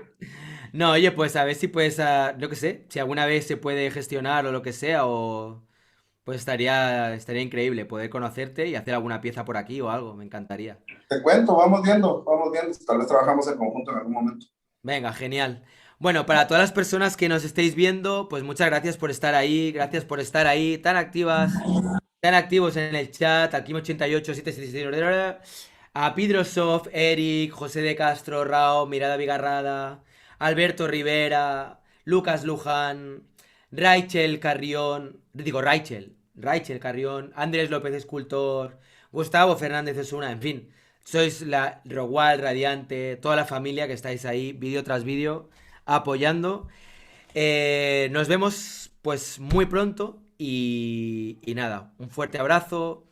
No, oye, pues a ver si puedes, yo qué sé, si alguna vez se puede gestionar o lo que sea, o pues estaría increíble poder conocerte y hacer alguna pieza por aquí o algo, me encantaría. Te cuento, vamos viendo, vamos viendo. Tal vez trabajamos en conjunto en algún momento. Venga, genial. Bueno, para todas las personas que nos estéis viendo, pues muchas gracias por estar ahí, gracias por estar ahí, tan activas, tan activos en el chat, aquí 88 766, a Pidrosoft, Eric, José de Castro, Rao, Mirada Vigarrada, Alberto Rivera, Lucas Luján, Rachel Carrión, digo Rachel Carrión, Andrés López Escultor, Gustavo Fernández Osuna, en fin, sois la Rogual, Radiante, toda la familia que estáis ahí, vídeo tras vídeo, apoyando. Nos vemos pues muy pronto y nada, un fuerte abrazo